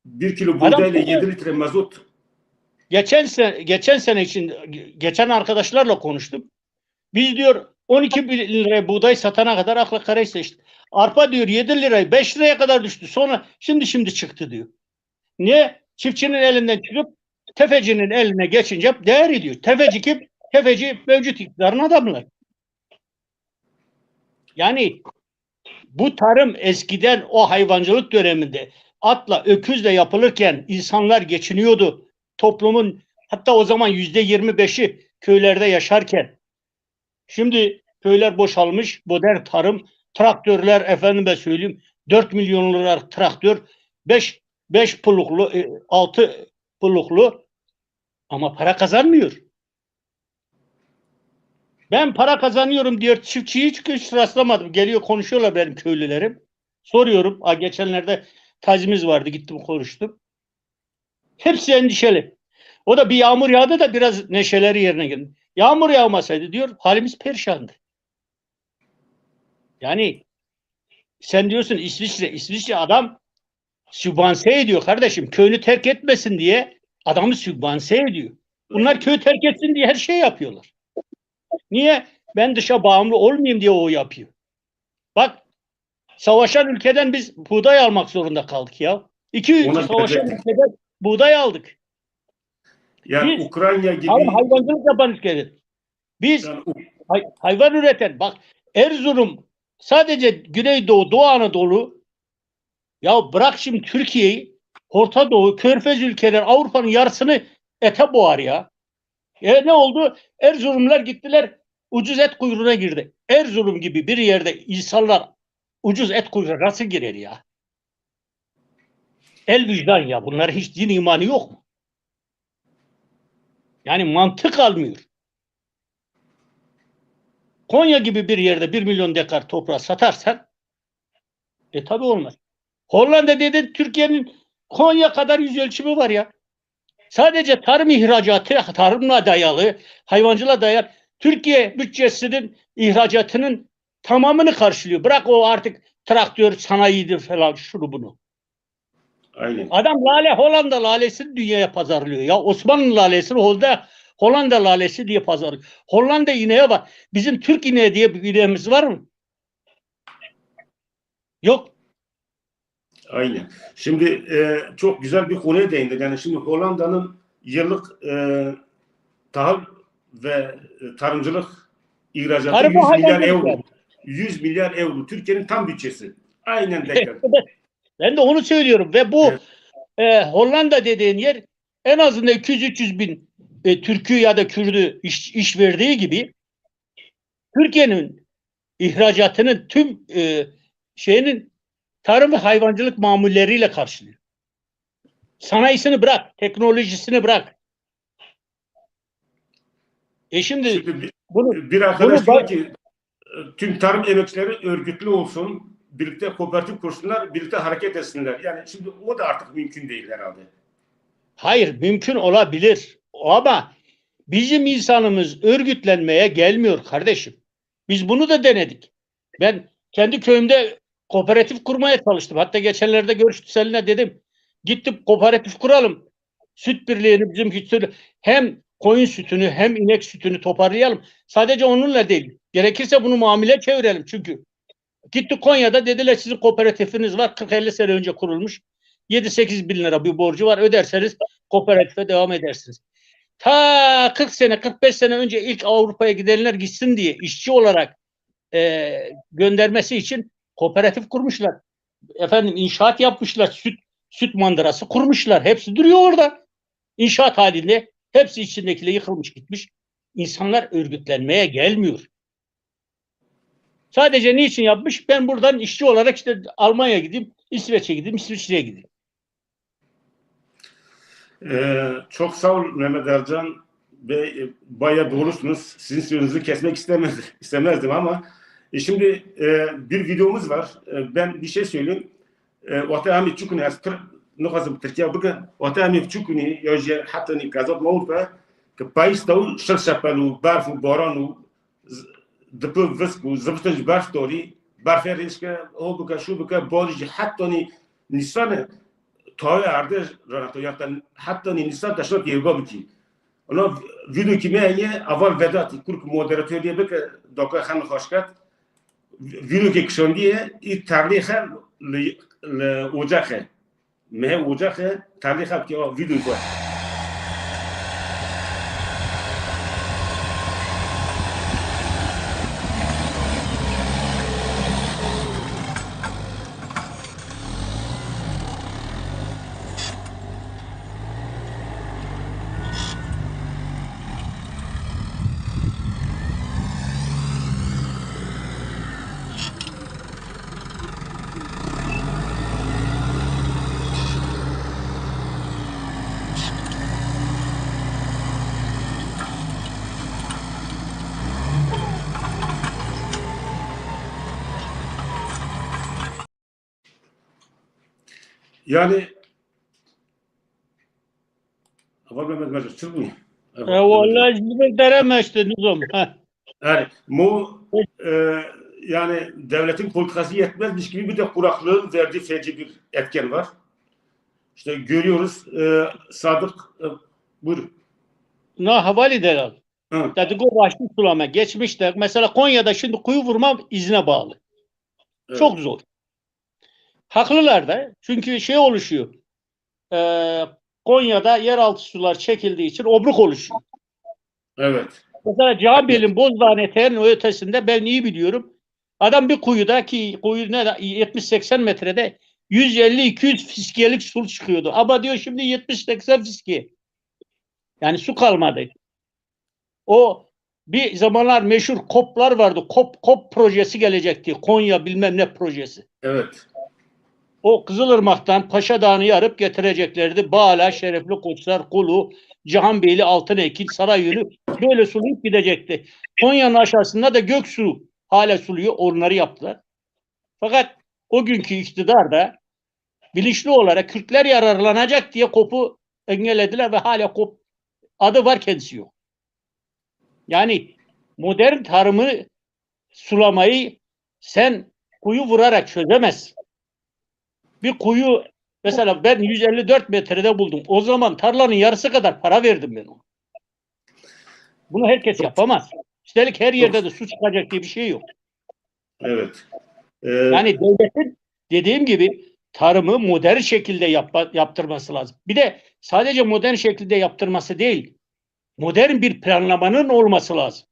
1 kilo buğdayla 7 litre mazot. Geçen sene için geçen arkadaşlarla konuştum. Biz diyor 12 bin liraya buğday satana kadar akla karayı seçtik. arpa diyor 7 liraya 5 liraya kadar düştü. Sonra şimdi çıktı diyor. Niye? Çiftçinin elinden çıkıp tefecinin eline geçince değer ediyor. Tefeci kim? Tefeci mevcut iktidarın adamları. Yani bu tarım eskiden o hayvancılık döneminde atla, öküzle yapılırken insanlar geçiniyordu. Toplumun hatta o zaman %25'i köylerde yaşarken. Şimdi köyler boşalmış, modern tarım, traktörler efendime söyleyeyim 4 milyon lira traktör, 5 puluklu, 6 puluklu ama para kazanmıyor. Ben para kazanıyorum diyor. Çiftçiyi hiç rastlamadım. Geliyor konuşuyorlar benim köylülerim. Soruyorum. Geçenlerde tazimiz vardı. Gittim konuştum. Hepsi endişeli. O da bir yağmur yağdı da biraz neşeleri yerine geldi. Yağmur yağmasaydı diyor halimiz perişandı. Yani sen diyorsun İsviçre adam sübvanse ediyor kardeşim. Köyünü terk etmesin diye adamı sübvanse ediyor. Bunlar köyü terk etsin diye her şey yapıyorlar. Niye? Ben dışa bağımlı olmayayım diye o yapıyor. Bak savaşan ülkeden biz buğday almak zorunda kaldık ya. İki ülke savaşan ülkeden buğday aldık. Yani biz, Ukrayna gibi hayvancılık yapan ülkeler. Biz yani, hayvan üreten bak Erzurum sadece Güneydoğu, Doğu Anadolu ya bırak şimdi Türkiye'yi Orta Doğu, Körfez ülkeler Avrupa'nın yarısını ete boğar ya. Ne oldu? Erzurumlular gittiler ucuz et kuyruğuna girdi. Erzurum gibi bir yerde insanlar ucuz et kuyruğuna nasıl girer ya? El vicdan ya. Bunların hiç din imanı yok mu? Yani mantık almıyor. Konya gibi bir yerde 1 milyon dekar toprağı satarsan tabi olmaz. Hollanda dedin Türkiye'nin Konya kadar yüz ölçümü var ya. Sadece tarım ihracatı, tarımla dayalı, hayvancılığa dayalı Türkiye bütçesinin ihracatının tamamını karşılıyor. Bırak o artık traktör, sanayidir falan şunu bunu. Aynen. Adam Hollanda lalesini dünyaya pazarlıyor. Ya Osmanlı lalesini Hollanda lalesi diye pazarlıyor. Hollanda ineği var. Bizim Türk ineği diye bir ineğimiz var mı? Yok. Aynen. Şimdi çok güzel bir konuya değindin. Yani şimdi Hollanda'nın yıllık tahıl ve tarımcılık ihracatı 100 milyar euro. Yani. 100 milyar euro. Türkiye'nin tam bütçesi. Aynen dekar. Ben de onu söylüyorum ve bu Hollanda dediğin yer en azından 200-300 bin Türk'ü ya da Kürt'ü iş verdiği gibi Türkiye'nin ihracatının tüm şeyinin tarım ve hayvancılık mamulleriyle karşılıyor. Sanayisini bırak, teknolojisini bırak. Şimdi bir arkadaş diyor ki tüm tarım emekçileri örgütlü olsun, birlikte kooperatif kursunlar, birlikte hareket etsinler. Yani şimdi o da artık mümkün değil herhalde. Hayır, mümkün olabilir. Ama bizim insanımız örgütlenmeye gelmiyor kardeşim. Biz bunu da denedik. Ben kendi köyümde kooperatif kurmaya çalıştım. Hatta geçenlerde görüştük seninle dedim. Gittim kooperatif kuralım. Süt birliğini bizim hem koyun sütünü hem inek sütünü toparlayalım. Sadece onunla değil. Gerekirse bunu muamele çevirelim çünkü. Gittik Konya'da dediler sizin kooperatifiniz var. 40-50 sene önce kurulmuş. 7-8 bin lira bir borcu var. Öderseniz kooperatife devam edersiniz. Ta 40 sene 45 sene önce ilk Avrupa'ya gidenler gitsin diye işçi olarak göndermesi için kooperatif kurmuşlar. Efendim inşaat yapmışlar. Süt mandırası kurmuşlar. Hepsi duruyor orada. İnşaat halinde. Hepsi içindekiyle yıkılmış gitmiş. İnsanlar örgütlenmeye gelmiyor. Sadece niçin yapmış? Ben buradan işçi olarak işte Almanya'ya gideyim, İsveç'e gideyim, İsviçre'ye gideyim. Çok sağ ol Mehmet Ercan Bey. Bayağı doğrusunuz. Sizin sözünüzü kesmek istemezdim ama şimdi bir videomuz var. Ben bir şey söyleyeyim. Vata çukuni nokazım Türkiye bugün vata çukuni ya hatta ni kazat mavfa ki paystav şarşapalu barfu baranu دپو وسکو زبطنج برف داری برف ریسکه او بکه شو بکه بادی حتی نیسان تای عرضه رانتو یا حتی نیسان تشنات یهگا بکی اونا ویدیو کی میایه اول وداتی کرک مودراتوریه بکه دکای خان خوشکت वीडियो के किसान दिए ये तारीख है ओजा है मैं ओजा है तारीख है कि वीडियो को yani Aval Mehmet Meclis Türkmü? Vallahi hizmet veremezdi nizam. Yani bu yani devletin politikası yetmezmiş gibi bir de kuraklığın verdiği feci bir etken var. İşte görüyoruz Sadık buyurun. Na havali delal. Hı. Dedik o başlı sulama geçmişte. Mesela Konya'da şimdi kuyu vurma izne bağlı. Evet. Çok zor. Haklılar da. Çünkü şey oluşuyor. Konya'da yeraltı sular çekildiği için obruk oluşuyor. Evet. Mesela Cihanbeyli'nin Bozdağ eteğinin ötesinde ben iyi biliyorum. Adam bir kuyuda ki kuyu ne 70-80 metrede 150-200 fiskiyelik su çıkıyordu. Ama diyor şimdi 70-80 fiskiye. Yani su kalmadı. O bir zamanlar meşhur KOP'lar vardı. KOP projesi gelecekti. Konya bilmem ne projesi. Evet. O Kızılırmak'tan Paşa Dağı'nı yarıp getireceklerdi. Bağla, Şerefli Koçlar, Kulu, Cihanbeyli, Altınekil, Sarayönü böyle sulayıp gidecekti. Konya'nın aşağısında da Göksu hala suluyor. Onları yaptılar. Fakat o günkü iktidar da bilinçli olarak Kürtler yararlanacak diye KOP'u engellediler ve hala KOP adı var, kendisi yok. Yani modern tarımı sulamayı sen kuyu vurarak çözemezsin. Bir kuyu mesela ben 154 metrede buldum. O zaman tarlanın yarısı kadar para verdim ben ona. Bunu herkes yapamaz. Üstelik her yerde de su çıkacak diye bir şey yok. Evet. Yani devletin dediğim gibi tarımı modern şekilde yaptırması lazım. Bir de sadece modern şekilde yaptırması değil, modern bir planlamanın olması lazım.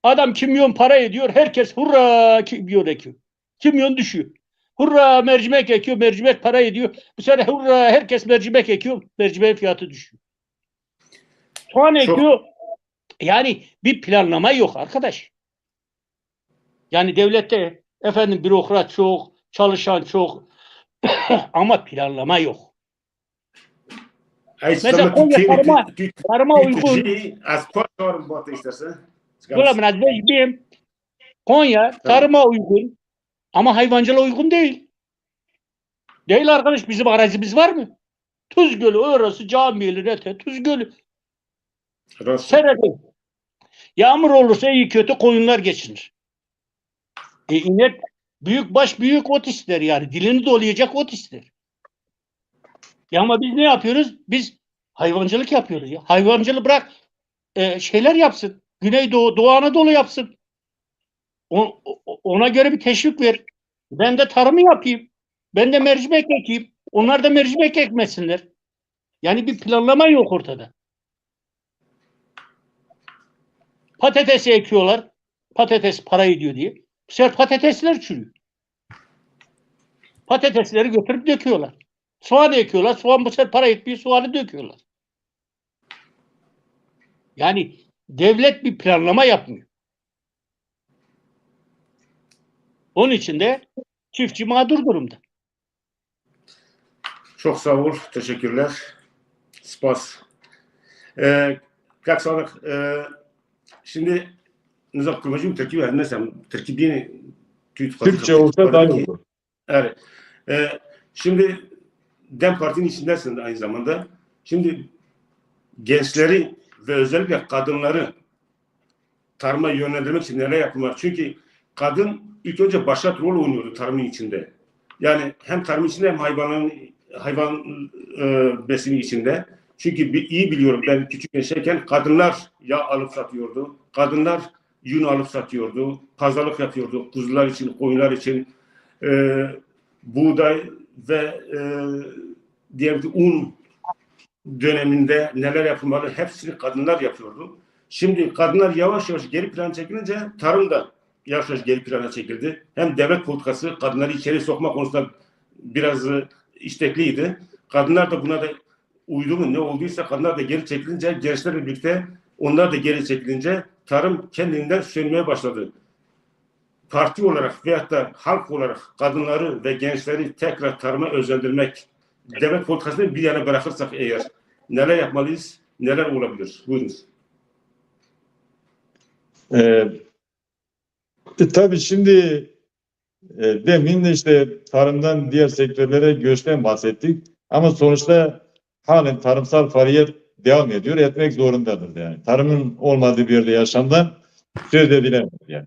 Adam kimyon para ediyor, herkes hurra kimyon ekiyor. Kimyon düşüyor. Hurra mercimek ekiyor, mercimek para ediyor. Bu sene hurra herkes mercimek ekiyor, mercimek fiyatı düşüyor. Soğan ekiyor. Yani bir planlama yok arkadaş. Yani devlette efendim bürokrat çok, çalışan çok ama planlama yok. Mesela Konya tarıma uygun. Konya tarıma uygun ama hayvancılığa uygun değil. Değil arkadaş, bizim arazimiz var mı? Tuz Gölü orası Cihanbeyli Rete, Tuz Gölü. Serede. Yağmur olursa iyi kötü koyunlar geçinir. İnek büyükbaş büyük ot ister yani. Dilini dolayacak ot ister. Ya ama biz ne yapıyoruz? Biz hayvancılık yapıyoruz ya. Hayvancılığı bırak şeyler yapsın. Güneydoğu, Doğu Anadolu yapsın. Ona göre bir teşvik ver. Ben de tarımı yapayım. Ben de mercimek ekeyim. Onlar da mercimek ekmesinler. Yani bir planlama yok ortada. Patatesi ekiyorlar. Patates para ediyor diye. Bu sefer patatesler çürüyor. Patatesleri götürüp döküyorlar. Soğan ekiyorlar. Soğan bu sefer para etmiyor. Soğanı döküyorlar. Yani devlet bir planlama yapmıyor. Onun için de çiftçi mağdur durumda. Çok sağ ol. Teşekkürler. Spas. Kalk Sadık. Şimdi nizam kurmacı Türkiye var. Nesem Türkiye Türkçe olsa daha iyi olur. Evet. Şimdi DEM Parti'nin içindesin aynı zamanda. Şimdi gençleri ve özellikle kadınları tarıma yönlendirmek için neler yapılmalı? Çünkü kadın ilk önce başat rol oynuyordu tarımın içinde. Yani hem tarım içinde hem hayvan besimi içinde. Çünkü iyi biliyorum ben küçük yaşarken kadınlar yağ alıp satıyordu. Kadınlar yün alıp satıyordu. Pazarlık yapıyordu. Kuzular için, koyunlar için buğday ve diyelim ki un döneminde neler yapılmalı hepsini kadınlar yapıyordu. Şimdi kadınlar yavaş yavaş geri plana çekilince tarım da yavaş yavaş geri plana çekildi. Hem devlet politikası kadınları içeri sokma konusunda biraz istekliydi. Kadınlar da buna da uydu mu ne olduysa kadınlar da geri çekilince gençlerle birlikte onlar da geri çekilince tarım kendinden sönmeye başladı. Parti olarak veyahut da halk olarak kadınları ve gençleri tekrar tarıma özendirmek, devlet politikasını bir yana bırakırsak eğer neler yapmalıyız, neler olabilir? Buyurunuz. Tabii şimdi demin de işte tarımdan diğer sektörlere göçten bahsettik. Ama sonuçta halen tarımsal faaliyet devam ediyor, etmek zorundadır yani. Tarımın olmadığı bir yerde yaşamdan söz edilemez yani.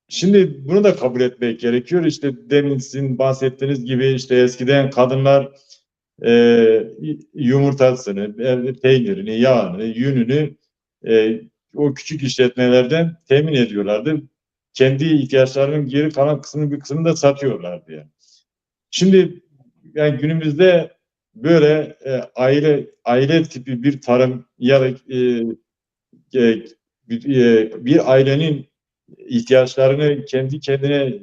Şimdi bunu da kabul etmek gerekiyor. İşte demin sizin bahsettiğiniz gibi işte eskiden kadınlar yumurtasını, peynirini, yağını, yününü o küçük işletmelerden temin ediyorlardı. Kendi ihtiyaçlarının geri kalan bir kısmını da satıyorlardı yani. Şimdi yani günümüzde böyle aile tipi bir tarım ya da bir ailenin ihtiyaçlarını kendi kendine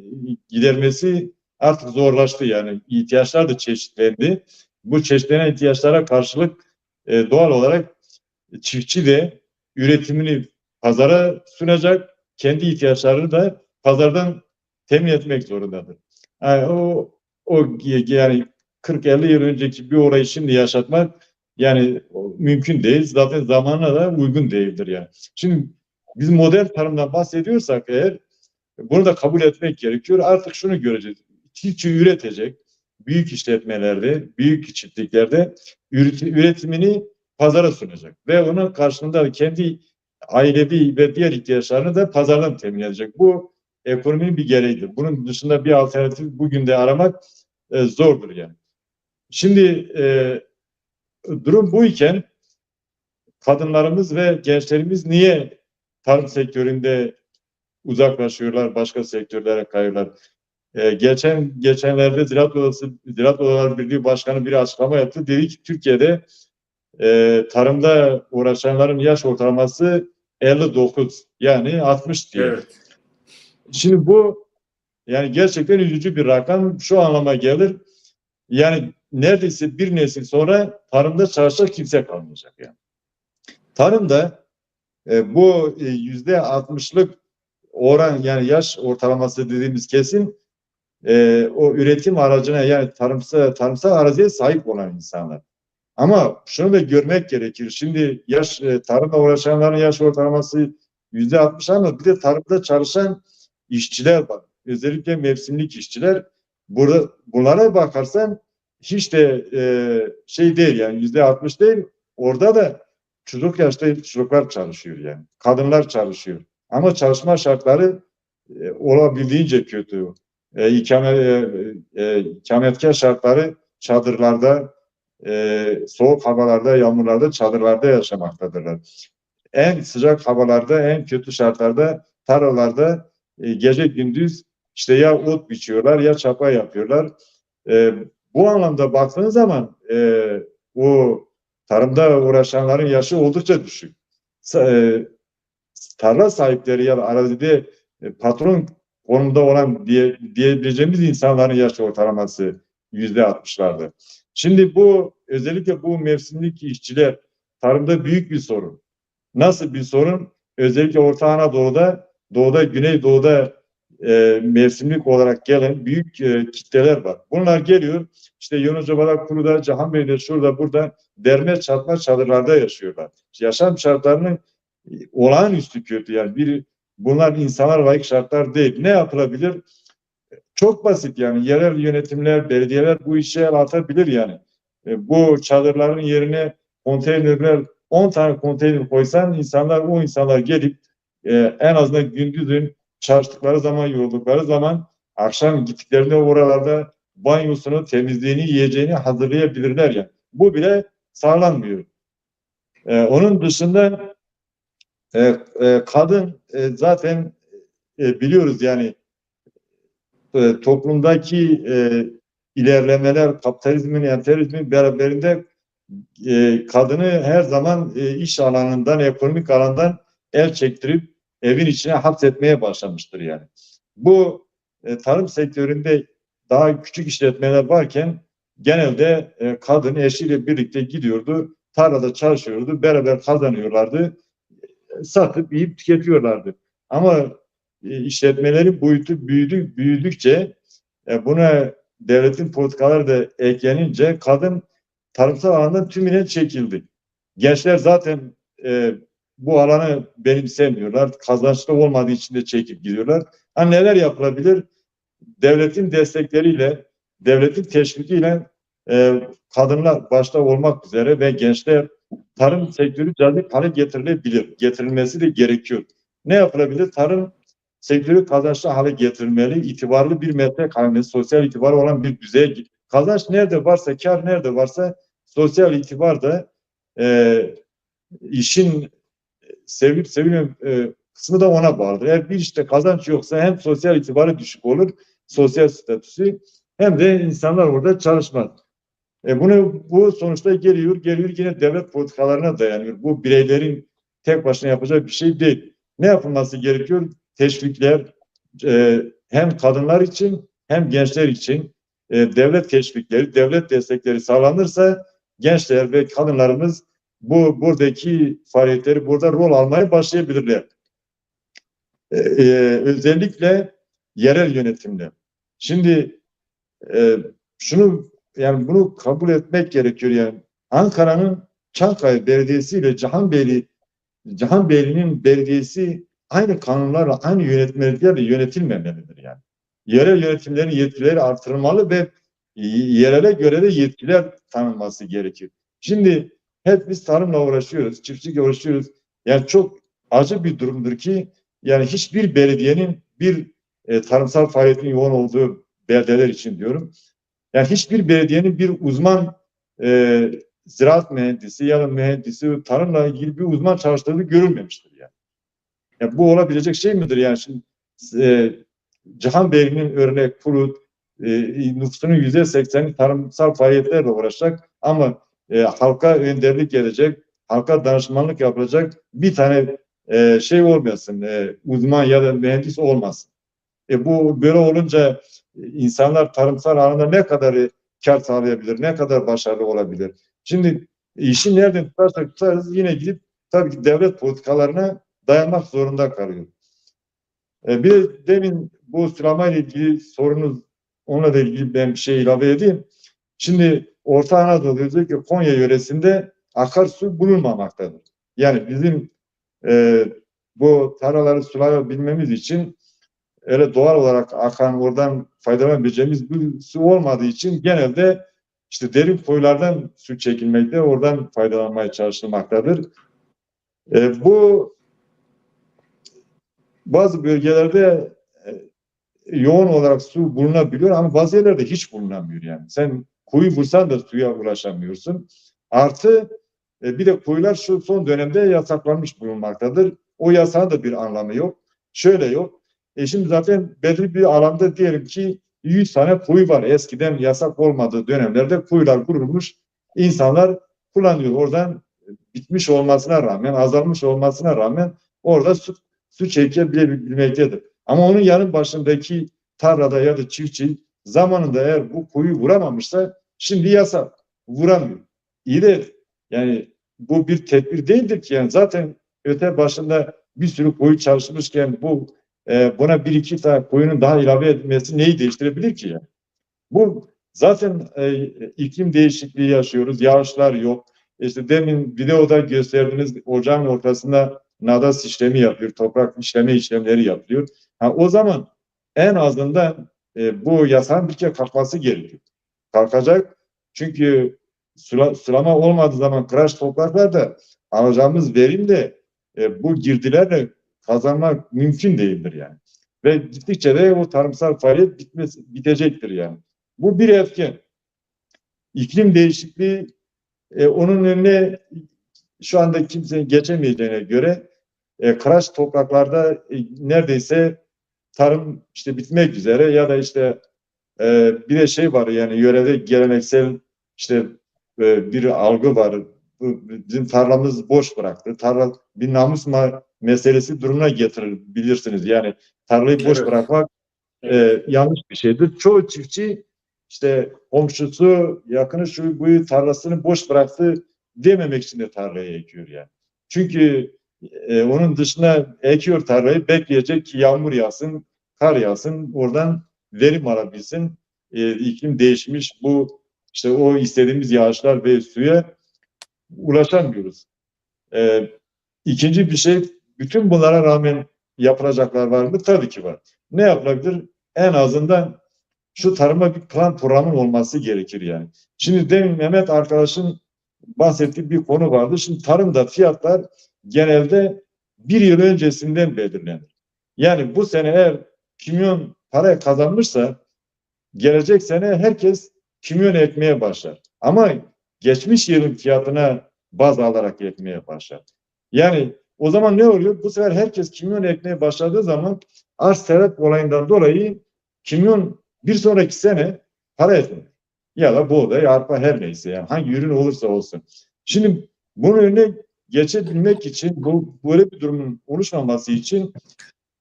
gidermesi artık zorlaştı yani. İhtiyaçlar da çeşitlendi. Bu çeşitlenen ihtiyaçlara karşılık doğal olarak çiftçi de üretimini pazara sunacak, kendi ihtiyaçlarını da pazardan temin etmek zorundadır. Yani yani 40-50 yıl önceki bir olayı şimdi yaşatmak yani mümkün değil. Zaten zamanına da uygun değildir yani. Şimdi biz modern tarımdan bahsediyorsak eğer bunu da kabul etmek gerekiyor. Artık şunu göreceğiz. Çiftçi üretecek. Büyük işletmelerde, büyük çiftliklerde üretimini pazara sunacak. Ve onun karşılığında kendi ailevi ve diğer ihtiyaçlarını da pazardan temin edecek. Bu ekonominin bir gereğidir. Bunun dışında bir alternatif bugün de aramak zordur yani. Şimdi durum bu iken kadınlarımız ve gençlerimiz niye tarım sektöründe uzaklaşıyorlar, başka sektörlere kayıyorlar? Geçenlerde Ziraat Odaları Birliği Başkanı bir açıklama yaptı. Dedi ki Türkiye'de tarımda uğraşanların yaş ortalaması 59 yani 60 diyor. Evet. Şimdi bu yani gerçekten üzücü bir rakam. Şu anlama gelir. Yani neredeyse bir nesil sonra tarımda çalışacak kimse kalmayacak yani. Tarımda bu %60'lık oran yani yaş ortalaması dediğimiz kesim o üretim aracına yani tarımsal araziye sahip olan insanlar. Ama şunu da görmek gerekir. Şimdi tarımla uğraşanların yaş ortalaması %60 ama bir de tarımda çalışan işçiler var. Özellikle mevsimlik işçiler. Bunlara bakarsan hiç de şey değil yani %60 değil. Orada da çocuklar çalışıyor yani. Kadınlar çalışıyor. Ama çalışma şartları olabildiğince kötü. İkametgah şartları çadırlarda, soğuk havalarda, yağmurlarda, çadırlarda yaşamaktadırlar. En sıcak havalarda, en kötü şartlarda, tarlalarda gece gündüz işte ya ot biçiyorlar ya çapa yapıyorlar. Bu anlamda baktığınız zaman o tarımda uğraşanların yaşı oldukça düşük. Tarla sahipleri ya da arazide patron konumda olan diyebileceğimiz insanların yaş ortalaması %60'larda. Şimdi özellikle bu mevsimlik işçiler tarımda büyük bir sorun. Nasıl bir sorun? Özellikle Orta Anadolu'da, Güneydoğu'da mevsimlik olarak gelen büyük kitleler var. Bunlar geliyor, işte Yonocaba'da, Kuru'da, Cihanbeyli'de, şurada, burada derme çatma çadırlarda yaşıyorlar. Yaşam şartlarının olağanüstü kötü yani bunlar insanlar layık şartlar değil. Ne yapılabilir? Çok basit yani yerel yönetimler, belediyeler bu işe el atabilir yani. Bu çadırların yerine konteynerler 10 tane konteyner koysan o insanlar gelip en azından gündüzün çalıştıkları zaman, yoruldukları zaman akşam gittiklerinde oralarda banyosunu, temizliğini, yiyeceğini hazırlayabilirler yani. Bu bile sağlanmıyor. Onun dışında Kadın zaten biliyoruz yani toplumdaki ilerlemeler, kapitalizmin, emperyalizmin beraberinde kadını her zaman iş alanından, ekonomik alandan el çektirip evin içine hapsetmeye başlamıştır yani. Bu tarım sektöründe daha küçük işletmeler varken genelde kadın eşiyle birlikte gidiyordu, tarlada çalışıyordu, beraber kazanıyorlardı, satıp yiyip tüketiyorlardı. Ama işletmelerin boyutu büyüdükçe buna devletin politikaları da eklenince kadın tarımsal alandan tümüne çekildi. Gençler zaten bu alanı benimsemiyorlar. Kazançlı olmadığı için de çekip gidiyorlar. Hani neler yapılabilir? Devletin destekleriyle, devletin teşvikiyle kadınlar başta olmak üzere ve gençler tarım sektörü cazip hale getirilebilir. Getirilmesi de gerekiyor. Ne yapılabilir? Tarım sektörü kazançlı hale getirilmeli. İtibarlı bir meslek haline, sosyal itibarı olan bir düzeye. Kazanç nerede varsa, kar nerede varsa sosyal itibar da işin sevilip sevilmem kısmı da ona bağlıdır. Eğer bir işte kazanç yoksa hem sosyal itibarı düşük olur, sosyal statüsü, hem de insanlar orada çalışmaz. Bu sonuçta geliyor yine devlet politikalarına dayanıyor. Bu bireylerin tek başına yapacağı bir şey değil. Ne yapılması gerekiyor? Teşvikler hem kadınlar için hem gençler için devlet teşvikleri, devlet destekleri sağlanırsa gençler ve kadınlarımız buradaki faaliyetleri burada rol almaya başlayabilirler. Özellikle yerel yönetimler. Şimdi bunu kabul etmek gerekiyor yani. Ankara'nın Çankaya Belediyesi ile Cihanbeyli'nin belediyesi aynı kanunlarla, aynı yönetmeliklerle yönetilmemelidir yani. Yerel yönetimlerin yetkileri artırılmalı ve yerele göre de yetkiler tanınması gerekir. Şimdi hep biz tarımla uğraşıyoruz, çiftçilikle uğraşıyoruz. Yani çok acı bir durumdur ki yani hiçbir belediyenin bir tarımsal faaliyetin yoğun olduğu beldeler için diyorum. Yani hiçbir belediyenin bir uzman ziraat mühendisi ya da mühendisi tarımla ilgili bir uzman çalıştırdığı görülmemiştir yani. Yani bu olabilecek şey midir yani? Şimdi Cihanbeyli'nin örnek Kurut nüfusunun %80'i tarımsal faaliyetlerle uğraşacak ama halka önderlik edecek, halka danışmanlık yapılacak bir tane şey olmasın, uzman ya da mühendis olmasın. Bu böyle olunca insanlar tarımsal alanda ne kadar kar sağlayabilir, ne kadar başarılı olabilir? Şimdi işi nereden tutarsak tutarız yine gidip tabii ki devlet politikalarına dayanmak zorunda kalıyor. Bir demin bu sulama ile ilgili sorunuz, onunla da ilgili ben bir şey ilave edeyim. Şimdi Orta Anadolu özellikle Konya yöresinde akarsu bulunmamaktadır. Yani bizim bu tarlaları sulayabilmemiz için öyle doğal olarak akan oradan faydalanabileceğimiz bir su olmadığı için genelde işte derin kuyulardan su çekilmekte, oradan faydalanmaya çalışılmaktadır. Bu bazı bölgelerde yoğun olarak su bulunabiliyor ama bazı yerlerde hiç bulunamıyor yani. Sen kuyu bulsan da suya ulaşamıyorsun. Artı bir de kuyular şu son dönemde yasaklanmış bulunmaktadır. O yasağın da bir anlamı yok. Şöyle yok. Şimdi zaten belli bir alanda diyelim ki 100 tane kuyu var. Eskiden yasak olmadığı dönemlerde kuyular kurulmuş. İnsanlar kullanıyor. Oradan bitmiş olmasına rağmen, azalmış olmasına rağmen orada su çekebilmektedir. Ama onun yanın başındaki tarlada ya da çiftçi zamanında eğer bu kuyu vuramamışsa şimdi yasak. Vuramıyor. İyi de yani bu bir tedbir değildir ki yani zaten öte başında bir sürü kuyu çalışmışken buna bir iki tane kuyunun daha ilave edilmesi neyi değiştirebilir ki yani? Bu zaten iklim değişikliği yaşıyoruz. Yağışlar yok. İşte demin videoda gösterdiğiniz ocağın ortasında nadas işlemi yapıyor. Toprak işlemleri yapılıyor. O zaman en azından bu yasağın bir kere kalkması gerekiyor. Kalkacak. Çünkü sulama olmadığı zaman kıraç topraklarda alacağımız verim de bu girdilerle kazanmak mümkün değildir yani. Ve gittikçe de o tarımsal faaliyet bitecektir yani. Bu bir etken. İklim değişikliği onun önüne şu anda kimsenin geçemeyeceğine göre kıraç topraklarda neredeyse tarım işte bitmek üzere ya da işte bir de şey var yani yörede geleneksel işte bir algı var. Bizim tarlamız boş bıraktı. Tarla bir namus meselesi durumuna getirir bilirsiniz. Yani tarlayı boş Evet. bırakmak Evet. yanlış bir şeydir. Çoğu çiftçi işte komşusu, yakını şu bu tarlasını boş bıraktı dememek için de tarlayı ekiyor yani. Çünkü onun dışına ekiyor tarlayı bekleyecek ki yağmur yağsın, kar yağsın, oradan verim alabilsin. İklim değişmiş, bu işte o istediğimiz yağışlar ve suya ulaşamıyoruz. E, ikinci bir şey, bütün bunlara rağmen yapılacaklar var mı? Tabii ki var. Ne yapılabilir? En azından şu tarıma bir plan programın olması gerekir yani. Şimdi demin Mehmet arkadaşın bahsettiği bir konu vardı. Şimdi tarımda fiyatlar genelde bir yıl öncesinden belirlenir. Yani bu sene eğer kimyon para kazanmışsa gelecek sene herkes kimyon ekmeye başlar. Ama geçmiş yılın fiyatına baz alarak ekmeye başlar. Yani o zaman ne oluyor? Bu sefer herkes kimyon ekmeye başladığı zaman arz talep olayından dolayı kimyon bir sonraki sene para etmiyor. Ya da buğday, arpa her neyse yani hangi ürün olursa olsun. Şimdi bunun önüne geçebilmek için böyle bir durumun oluşmaması için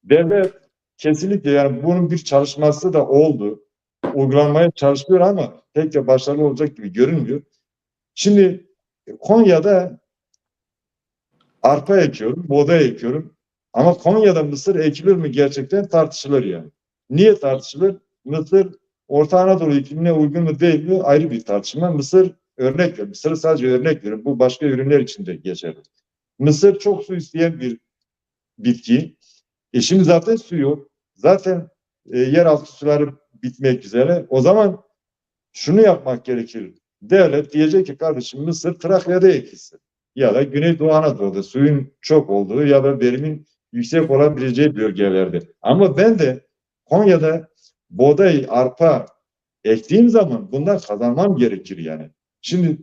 devlet kesinlikle yani bunun bir çalışması da oldu. Uygulanmaya çalışıyor ama pek de başarılı olacak gibi görünmüyor. Şimdi Konya'da arpa ekiyorum, buğday ekiyorum. Ama Konya'da mısır ekilir mi gerçekten tartışılır yani. Niye tartışılır? Mısır Orta Anadolu iklimine uygun mu değil mi ayrı bir tartışma. Mısır örnek veriyorum. Mısır'ı sadece örnek veriyorum. Bu başka ürünler için de geçerli. Mısır çok su isteyen bir bitki. Şimdi zaten su yok. Zaten yeraltı suları bitmek üzere. O zaman şunu yapmak gerekir. Devlet diyecek ki kardeşim Mısır Trakya'da ekilsin. Ya da Güneydoğu Anadolu'da suyun çok olduğu ya da verimin yüksek olabileceği bölgelerde. Ama ben de Konya'da buğday, arpa ektiğim zaman bundan kazanmam gerekir yani. Şimdi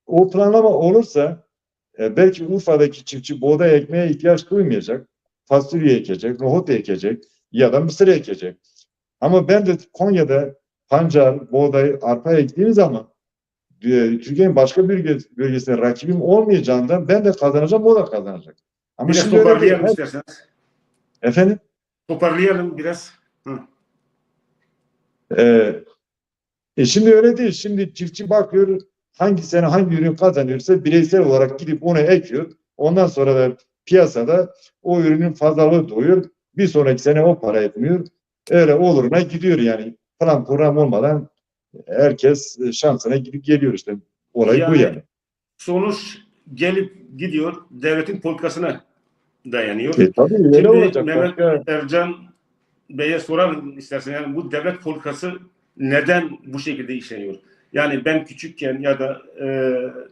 o planlama olursa belki Urfa'daki çiftçi buğday ekmeye ihtiyaç duymayacak. Fasulye ekecek, nohut ekecek ya da mısır ekecek. Ama ben de Konya'da pancar, buğday, arpa ektiğim zaman Türkiye'nin başka bir bölgesinde rakibim olmayacağından ben de kazanacağım, o da kazanacak. Ama Biraz şimdi öyle değil. toparlayalım isterseniz. Efendim? Toparlayalım biraz. Hı. Şimdi öyle değil. Şimdi çiftçi bakıyor hangi sene hangi ürün kazanıyorsa bireysel olarak gidip onu ekiyor. Ondan sonra da piyasada o ürünün fazlalığı doğuyor. Bir sonraki sene o para etmiyor. Öyle oluruna gidiyor yani. Plan program olmadan herkes şansına gidip geliyor işte. Olay bu yani. Sonuç gelip gidiyor. Devletin politikasına dayanıyor. Tabii öyle Şimdi olacak. Mehmet Başka Ercan Bey'e soralım istersen. Yani bu devlet politikası neden bu şekilde işleniyor? Yani ben küçükken ya da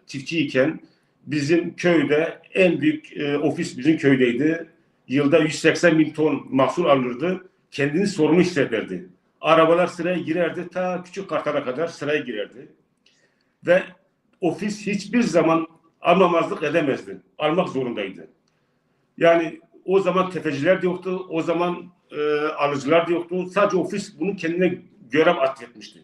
çiftçiyken bizim köyde en büyük ofis bizim köydeydi. Yılda 180 bin ton mahsul alırdı. Kendini sorumlu hissederdi. Arabalar sıraya girerdi. Ta Küçük Kartal'a kadar sıraya girerdi. Ve ofis hiçbir zaman almamazlık edemezdi. Almak zorundaydı. Yani o zaman tefeciler de yoktu. O zaman alıcılar da yoktu. Sadece ofis bunu kendine görev atfetmişti.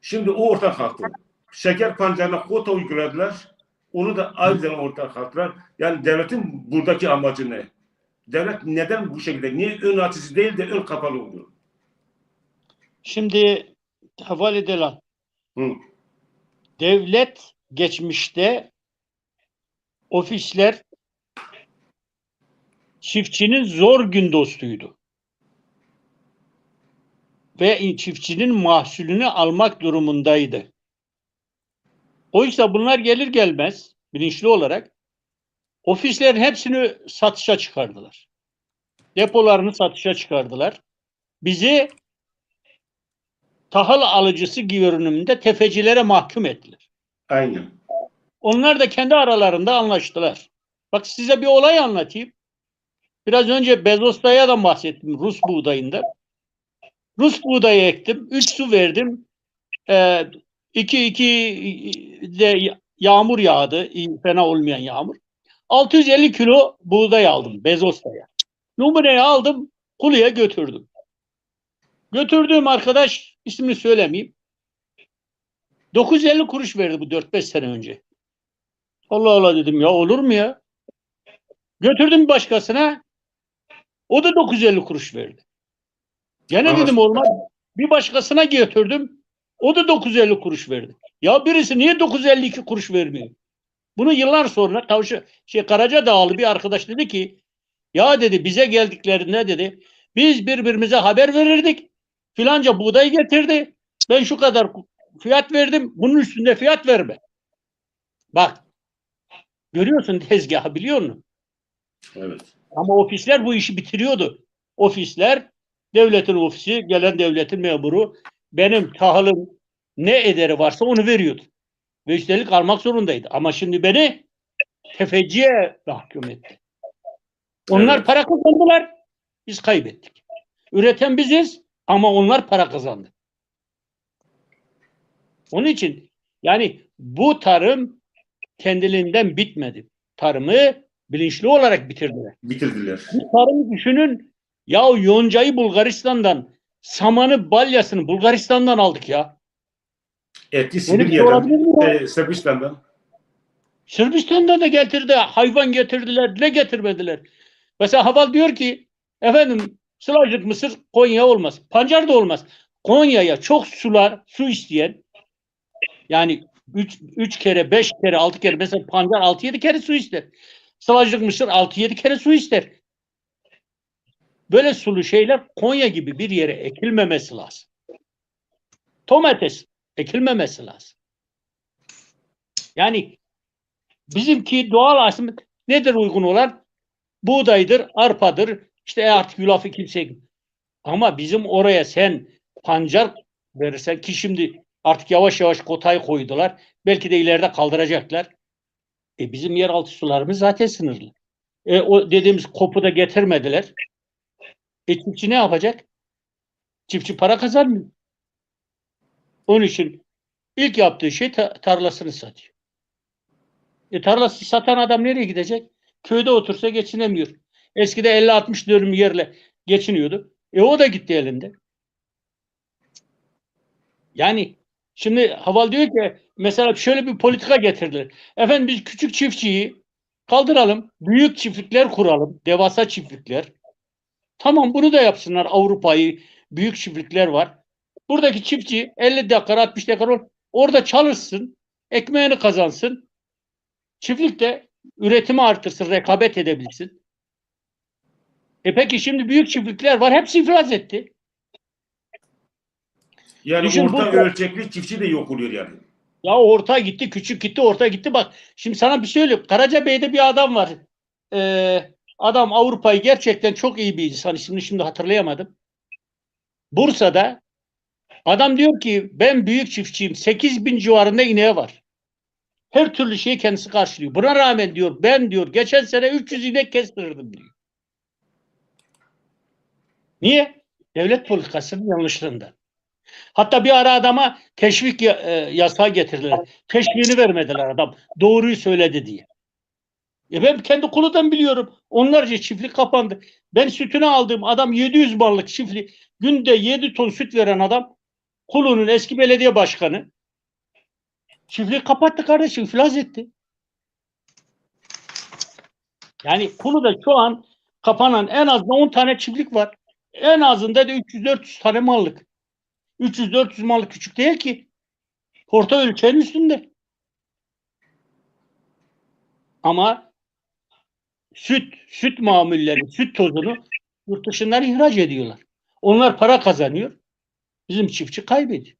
Şimdi o ortak kalktı. Şeker pancarına kota uyguladılar. Onu da aynı zamanda ortak kalktılar. Yani devletin buradaki amacı ne? Devlet neden bu şekilde? Niye ön açıcı değil de ön kapalı oldu? Şimdi havale edelim. Devlet geçmişte ofisler çiftçinin zor gün dostuydu. Ve çiftçinin mahsulünü almak durumundaydı. Oysa bunlar gelir gelmez bilinçli olarak ofislerin hepsini satışa çıkardılar. Depolarını satışa çıkardılar. Bizi tahıl alıcısı görünümünde tefecilere mahkum ettiler. Aynen. Onlar da kendi aralarında anlaştılar. Bak size bir olay anlatayım. Biraz önce Bezos'ta'ya da bahsettim Rus buğdayında. Rus buğdayı ektim. 3 su verdim. 2 de yağmur yağdı. Fena olmayan yağmur. 650 kilo buğday aldım Bezos'ta'ya. Numuneyi aldım, Kulu'ya götürdüm. Götürdüğüm arkadaş, ismini söylemeyeyim, 950 kuruş verdi bu 4-5 sene önce. Allah Allah dedim, ya olur mu ya? Götürdüm başkasına, o da 950 kuruş verdi. Gene dedim olmaz. Bir başkasına götürdüm, o da 950 kuruş verdi. Ya birisi niye 952 kuruş vermiyor? Bunu yıllar sonra Karacadağlı bir arkadaş dedi ki, ya dedi bize geldiklerinde dedi biz birbirimize haber verirdik. Filanca buğday getirdi. Ben şu kadar fiyat verdim. Bunun üstünde fiyat verme. Bak. Görüyorsun tezgahı, biliyor musun? Evet. Ama ofisler bu işi bitiriyordu. Ofisler, devletin ofisi, gelen devletin memuru benim tahılım ne ederi varsa onu veriyordu. Ve üstelik almak zorundaydı. Ama şimdi beni tefeciye mahkum etti. Onlar Evet. para kazandılar. Biz kaybettik. Üreten biziz ama onlar para kazandı. Onun için yani bu tarım kendiliğinden bitmedi. Tarımı bilinçli olarak bitirdiler. Bitirdiler. Bu tarımı düşünün. Ya yoncayı Bulgaristan'dan, samanı, balyasını Bulgaristan'dan aldık ya. Eti Böyle bir şey olabilir mi ya? Sibirya'dan, Sırbistan'dan. Sırbistan'dan da getirdi. Hayvan getirdiler. Ne getirmediler? Mesela Haval diyor ki efendim Sılajlık Mısır Konya olmaz. Pancar da olmaz. Konya'ya çok su isteyen, yani 3 kere, 5 kere, 6 kere, mesela pancar 6-7 kere su ister. Sılajlık Mısır 6-7 kere su ister. Böyle sulu şeyler Konya gibi bir yere ekilmemesi lazım. Domates ekilmemesi lazım. Yani bizimki doğal aslında nedir uygun olan? Buğdaydır, arpadır, işte artık yulafı kimse. Ama bizim oraya sen pancar verirsen, ki şimdi artık yavaş yavaş kotayı koydular. Belki de ileride kaldıracaklar. Bizim yeraltı sularımız zaten sınırlı. O dediğimiz kopu da getirmediler. Çiftçi ne yapacak? Çiftçi para kazanmıyor. Onun için ilk yaptığı şey tarlasını satıyor. Tarlası satan adam nereye gidecek? Köyde otursa geçinemiyor. Eskide 50-60 dönüm yerle geçiniyordu. O da gitti elinde. Yani şimdi Haval diyor ki mesela şöyle bir politika getirdiler. Efendim biz küçük çiftçiyi kaldıralım. Büyük çiftlikler kuralım. Devasa çiftlikler. Tamam, bunu da yapsınlar. Avrupa'yı büyük çiftlikler var. Buradaki çiftçi 50 dekar 60 dekar orada çalışsın. Ekmeğini kazansın. Çiftlikte üretimi artırsın. Rekabet edebilsin. Peki şimdi büyük çiftlikler var. Hepsi iflas etti. Yani Düşün, orta ölçekli çiftçi de yok oluyor yani. Ya orta gitti, küçük gitti, orta gitti. Bak şimdi sana bir söyleyeyim. Karacabey'de bir adam var. Adam Avrupa'yı gerçekten çok iyi bir insan. Şimdi hatırlayamadım. Bursa'da adam diyor ki ben büyük çiftçiyim. 8.000 civarında ineği var. Her türlü şeyi kendisi karşılıyor. Buna rağmen diyor ben diyor geçen sene 300 inek kestirdim diyor. Niye? Devlet politikasının yanlışlığından. Hatta bir ara adama teşvik yasağı getirdiler. Teşviğini vermediler adam. Doğruyu söyledi diye. Ben kendi Kulu'dan biliyorum. Onlarca çiftlik kapandı. Ben sütünü aldığım adam 700 mallık çiftlik. Günde 7 ton süt veren adam. Kulu'nun eski belediye başkanı. Çiftlik kapattı kardeşim. İflas etti. Yani Kulu'da şu an kapanan en az 10 tane çiftlik var. En azında da 300-400 tane mallık. 300-400 mallık küçük değil ki. Orta ölçeğin üstünde. Ama süt mamulleri, süt tozunu yurt dışından ihraç ediyorlar. Onlar para kazanıyor. Bizim çiftçi kaybediyor.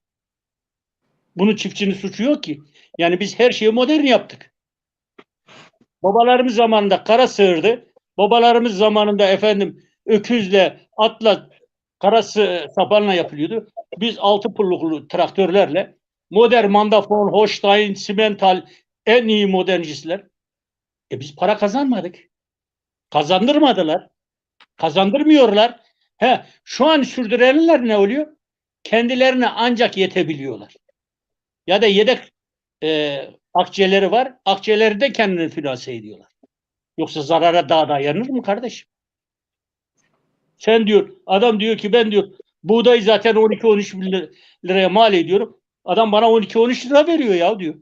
Bunun çiftçinin suçu yok ki. Yani biz her şeyi modern yaptık. Babalarımız zamanında kara sığırdı. Babalarımız zamanında efendim öküzle, atla, kara sapanla yapılıyordu. Biz 6 pulluklu traktörlerle modern Mandafon, Holstein, Simmental en iyi moderncistler. Biz para kazanmadık. Kazandırmadılar. Kazandırmıyorlar. Şu an sürdürenler ne oluyor? Kendilerine ancak yetebiliyorlar. Ya da yedek akçeleri var. Akçeleri de kendini finanse ediyorlar. Yoksa zarara daha dayanır mı kardeşim? Sen diyor, adam diyor ki ben diyor buğdayı zaten 12-13 bin liraya mal ediyorum. Adam bana 12-13 lira veriyor ya diyor.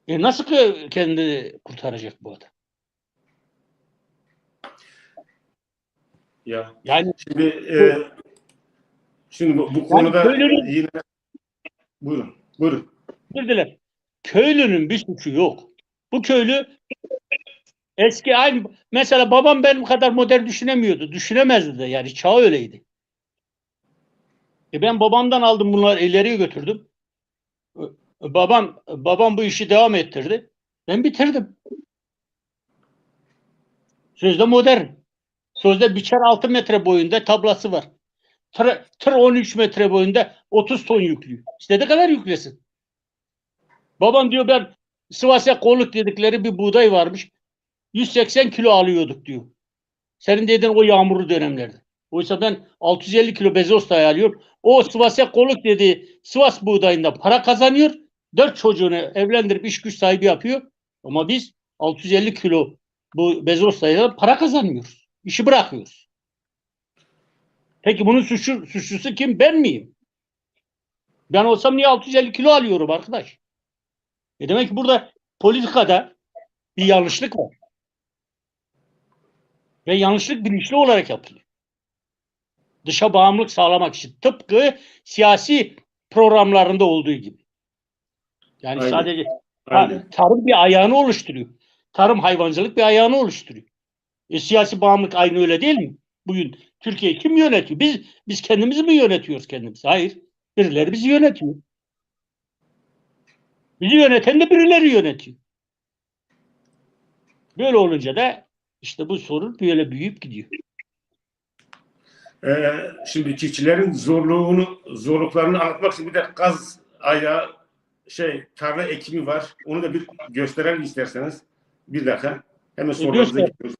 Nasıl kendini kurtaracak bu adam? Ya Yani şimdi bu konuda köylünün, yine buyurun. bildiler. Köylünün bir suçu yok. Bu köylü eski aynı mesela babam benim kadar modern düşünemiyordu. Düşünemezdi de yani çağı öyleydi. Ben babamdan aldım bunları ileriye götürdüm. Babam bu işi devam ettirdi. Ben bitirdim. Sözde modern. Sözde biçer 6 metre boyunda tablası var. Tır 13 metre boyunda 30 ton yüklüyor. İstediği kadar yüklesin. Babam diyor ben Sivas'a kolluk dedikleri bir buğday varmış. 180 kilo alıyorduk diyor. Senin dediğin o yağmurlu dönemlerde. Oysa ben 650 kilo bezostayı alıyorum. O Sivas'a kolluk dediği Sivas buğdayında para kazanıyor. 4 çocuğunu evlendirip iş güç sahibi yapıyor. Ama biz 650 kilo bu bezostayla para kazanmıyoruz. İşi bırakıyoruz. Peki bunun suçlusu kim? Ben miyim? Ben olsam niye 650 kilo alıyorum arkadaş? Demek ki burada politikada bir yanlışlık var. Ve yanlışlık bilinçli olarak yapılıyor. Dışa bağımlılık sağlamak için. Tıpkı siyasi programlarında olduğu gibi. Yani Aynen. sadece Aynen. tarım bir ayağını oluşturuyor. Tarım hayvancılık bir ayağını oluşturuyor. Siyasi bağımlılık aynı öyle değil mi? Bugün Türkiye'yi kim yönetiyor? Biz kendimizi mi yönetiyoruz kendimizi? Hayır. Birileri bizi yönetiyor. Bizi yöneten de birileri yönetiyor. Böyle olunca da işte bu sorun böyle büyüyüp gidiyor. Şimdi çiftçilerin zorluklarını anlatmak için bir de kaz ayağı tarla ekimi var. Onu da bir gösterelim isterseniz. Bir dakika. Hemen sorularınıza Göster. gidiyoruz.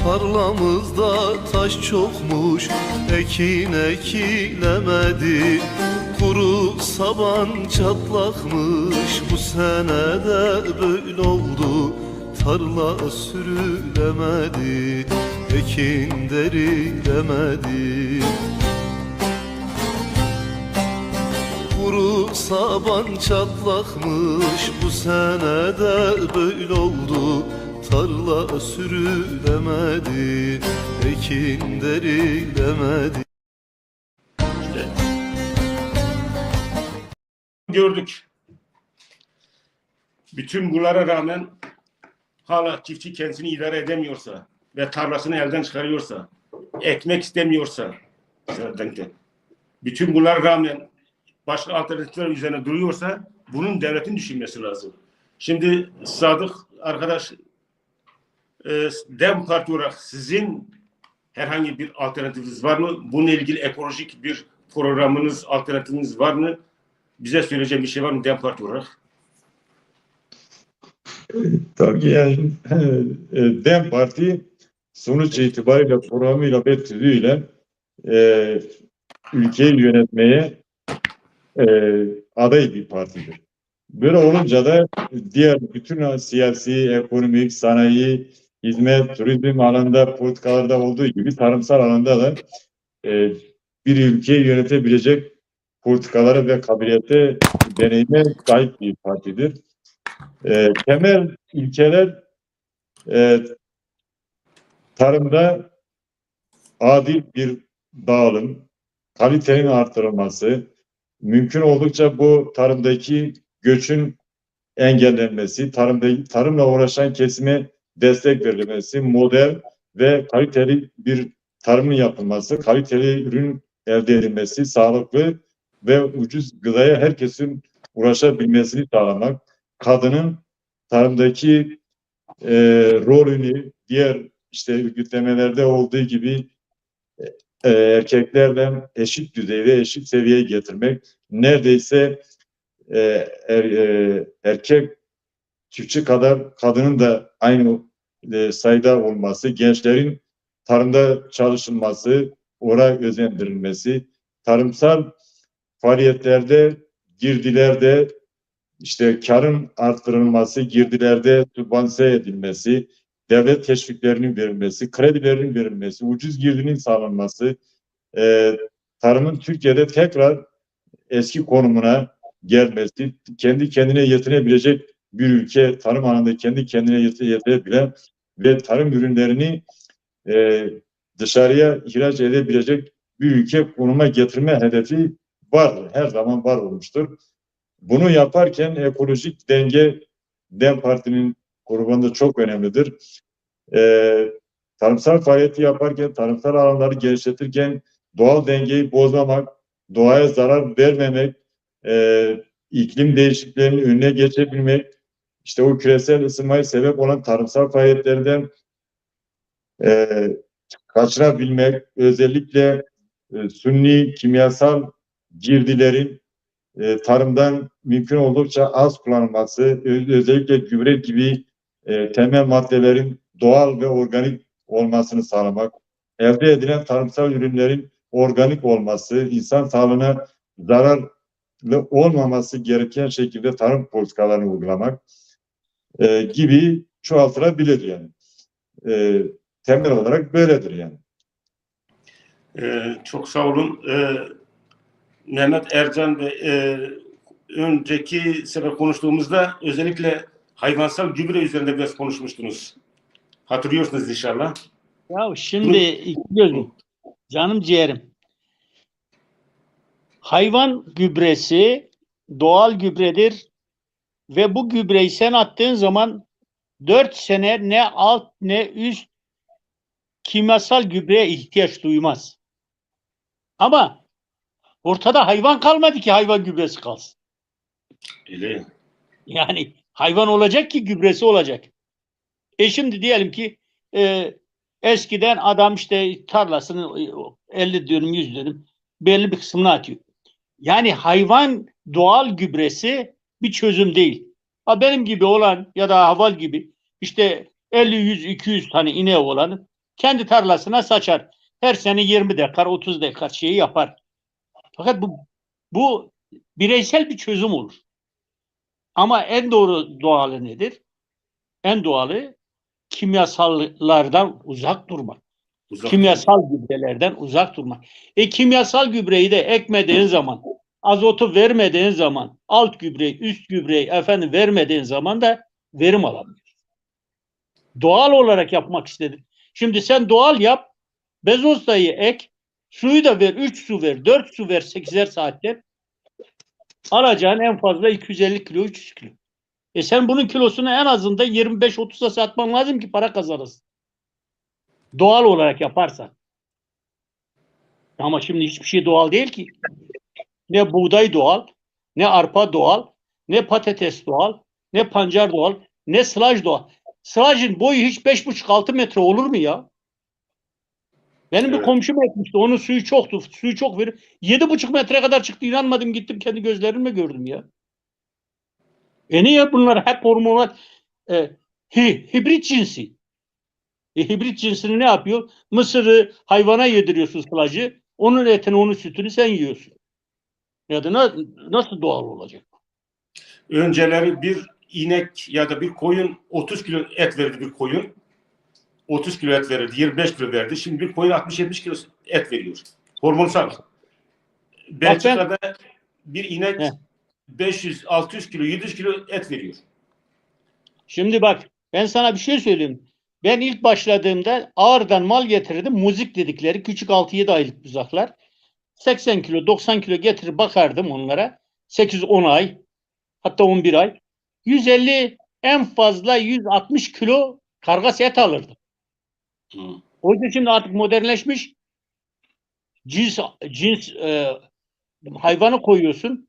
Tarlamızda taş çokmuş, ekin ekilemedi. Kuru saban çatlakmış, bu sene de böyle oldu. Tarla sürülemedi, ekin derilemedi. Kuru saban çatlakmış, bu sene de böyle oldu. Tarla sürülemedi, ekin derilemedi. Gördük. Bütün bunlara rağmen hala çiftçi kendisini idare edemiyorsa ve tarlasını elden çıkarıyorsa, ekmek istemiyorsa, bütün bunlara rağmen başka alternatifler üzerine duruyorsa bunun devletin düşünmesi lazım. Şimdi Sadık arkadaş, Dem Parti olarak sizin herhangi bir alternatifiniz var mı? Bununla ilgili ekolojik bir programınız, alternatifiniz var mı? Bize söyleyeceğim bir şey var mı Dem Parti olarak? Tabii yani Dem Parti sonuç itibariyle programıyla ve tüzüğüyle ülkeyi yönetmeye aday bir partidir. Böyle olunca da diğer bütün siyasi, ekonomik, sanayi, hizmet, turizm alanında, politikalarda olduğu gibi tarımsal alanda da bir ülkeyi yönetebilecek politikalara ve kabiliyete, deneyime sahip bir partidir. Temel ilkeler tarımda adil bir dağılım, kalitenin artırılması, mümkün oldukça bu tarımdaki göçün engellenmesi, tarımla uğraşan kesime destek verilmesi, modern ve kaliteli bir tarımın yapılması, kaliteli ürün elde edilmesi, sağlıklı ve ucuz gıdaya herkesin ulaşabilmesini sağlamak, kadının tarımdaki rolünü diğer örgütlemelerde olduğu gibi erkeklerle eşit düzeyde, eşit seviyeye getirmek, neredeyse erkek çiftçi kadar kadının da aynı sayıda olması, gençlerin tarımda çalışılması, oraya özendirilmesi, tarımsal faaliyetlerde, girdilerde işte karın arttırılması, girdilerde sübvanse edilmesi, devlet teşviklerinin verilmesi, kredilerin verilmesi, ucuz girdinin sağlanması, tarımın Türkiye'de tekrar eski konumuna gelmesi, kendi kendine yetinebilecek bir ülke, tarım alanında kendi kendine yetinebilen ve tarım ürünlerini dışarıya ihraç edebilecek bir ülke konuma getirme hedefi var, her zaman var olmuştur. Bunu yaparken ekolojik denge DEM Parti'nin grubunda çok önemlidir. Tarımsal faaliyeti yaparken, tarımsal alanları genişletirken doğal dengeyi bozmamak, doğaya zarar vermemek, iklim değişikliklerinin önüne geçebilmek, işte o küresel ısınmaya sebep olan tarımsal faaliyetlerden kaçınabilmek, özellikle suni kimyasal girdilerin tarımdan mümkün oldukça az kullanılması, özellikle gübre gibi temel maddelerin doğal ve organik olmasını sağlamak, elde edilen tarımsal ürünlerin organik olması, insan sağlığına zararlı olmaması gereken şekilde tarım politikalarını uygulamak gibi çoğaltılabilir yani. Temel olarak böyledir yani. Çok sağ olun. Mehmet Ercan ve önceki sefer konuştuğumuzda özellikle hayvansal gübre üzerinde biraz konuşmuştunuz. Hatırlıyorsunuz inşallah. Ya şimdi gözüm, canım ciğerim. Hayvan gübresi doğal gübredir ve bu gübreyi sen attığın zaman 4 sene ne alt ne üst kimyasal gübreye ihtiyaç duymaz. Ama ortada hayvan kalmadı ki hayvan gübresi kalsın. Öyle. Yani hayvan olacak ki gübresi olacak. Şimdi diyelim ki eskiden adam işte tarlasını 50 dönüm 100 dönüm belli bir kısmını atıyor. Yani hayvan doğal gübresi bir çözüm değil. Ha benim gibi olan ya da Haval gibi işte 50, 100, 200 tane ineği olan kendi tarlasına saçar. Her sene 20 dekar, 30 dekar şeyi yapar. Fakat bu bireysel bir çözüm olur. Ama en doğru doğalı nedir? En doğalı kimyasallardan uzak durmak. Kimyasal gübrelerden uzak durmak. Kimyasal gübreyi de ekmediğin zaman, azotu vermediğin zaman, alt gübreyi, üst gübreyi vermediğin zaman da verim alamıyorsun. Doğal olarak yapmak istedim. Şimdi sen doğal yap, bezostayı ek, suyu da ver, 3 su ver, 4 su ver 8'er saatte. Alacağın en fazla 250 kilo, 300 kilo. Sen bunun kilosunu en azından 25-30'a satman lazım ki para kazanırsın. Doğal olarak yaparsan. Ama şimdi hiçbir şey doğal değil ki. Ne buğday doğal, ne arpa doğal, ne patates doğal, ne pancar doğal, ne sılaj doğal. Sılajın boyu hiç 5,5-6 metre olur mu ya? Benim bir komşum etmişti. Onun suyu çoktu. Suyu çok verir. 7,5 metre kadar çıktı. İnanmadım. Gittim kendi gözlerimle gördüm ya. Niye bunlar hep hormonal hibrit cinsi? Hibrit cinsini ne yapıyor? Mısırı hayvana yediriyorsun sılacı. Onun etini, onun sütünü sen yiyorsun. Ya da nasıl doğal olacak? Önceleri bir inek ya da bir koyun 30 kilo et verirdi bir koyun. 30 kilo et verirdi, 25 kilo verdi. Şimdi bir koyun 60-70 kilo et veriyor. Hormonsal. Belçika'da bir inek 500-600 kilo, 700 kilo et veriyor. Şimdi bak, ben sana bir şey söyleyeyim. Ben ilk başladığımda Ağrı'dan mal getirirdim. Muzik dedikleri küçük 6-7 aylık buzaklar. 80 kilo, 90 kilo getirir bakardım onlara. 8-10 ay, hatta 11 ay. 150, en fazla 160 kilo kargas et alırdım. O yüzden şimdi artık modernleşmiş. Cins hayvanı koyuyorsun.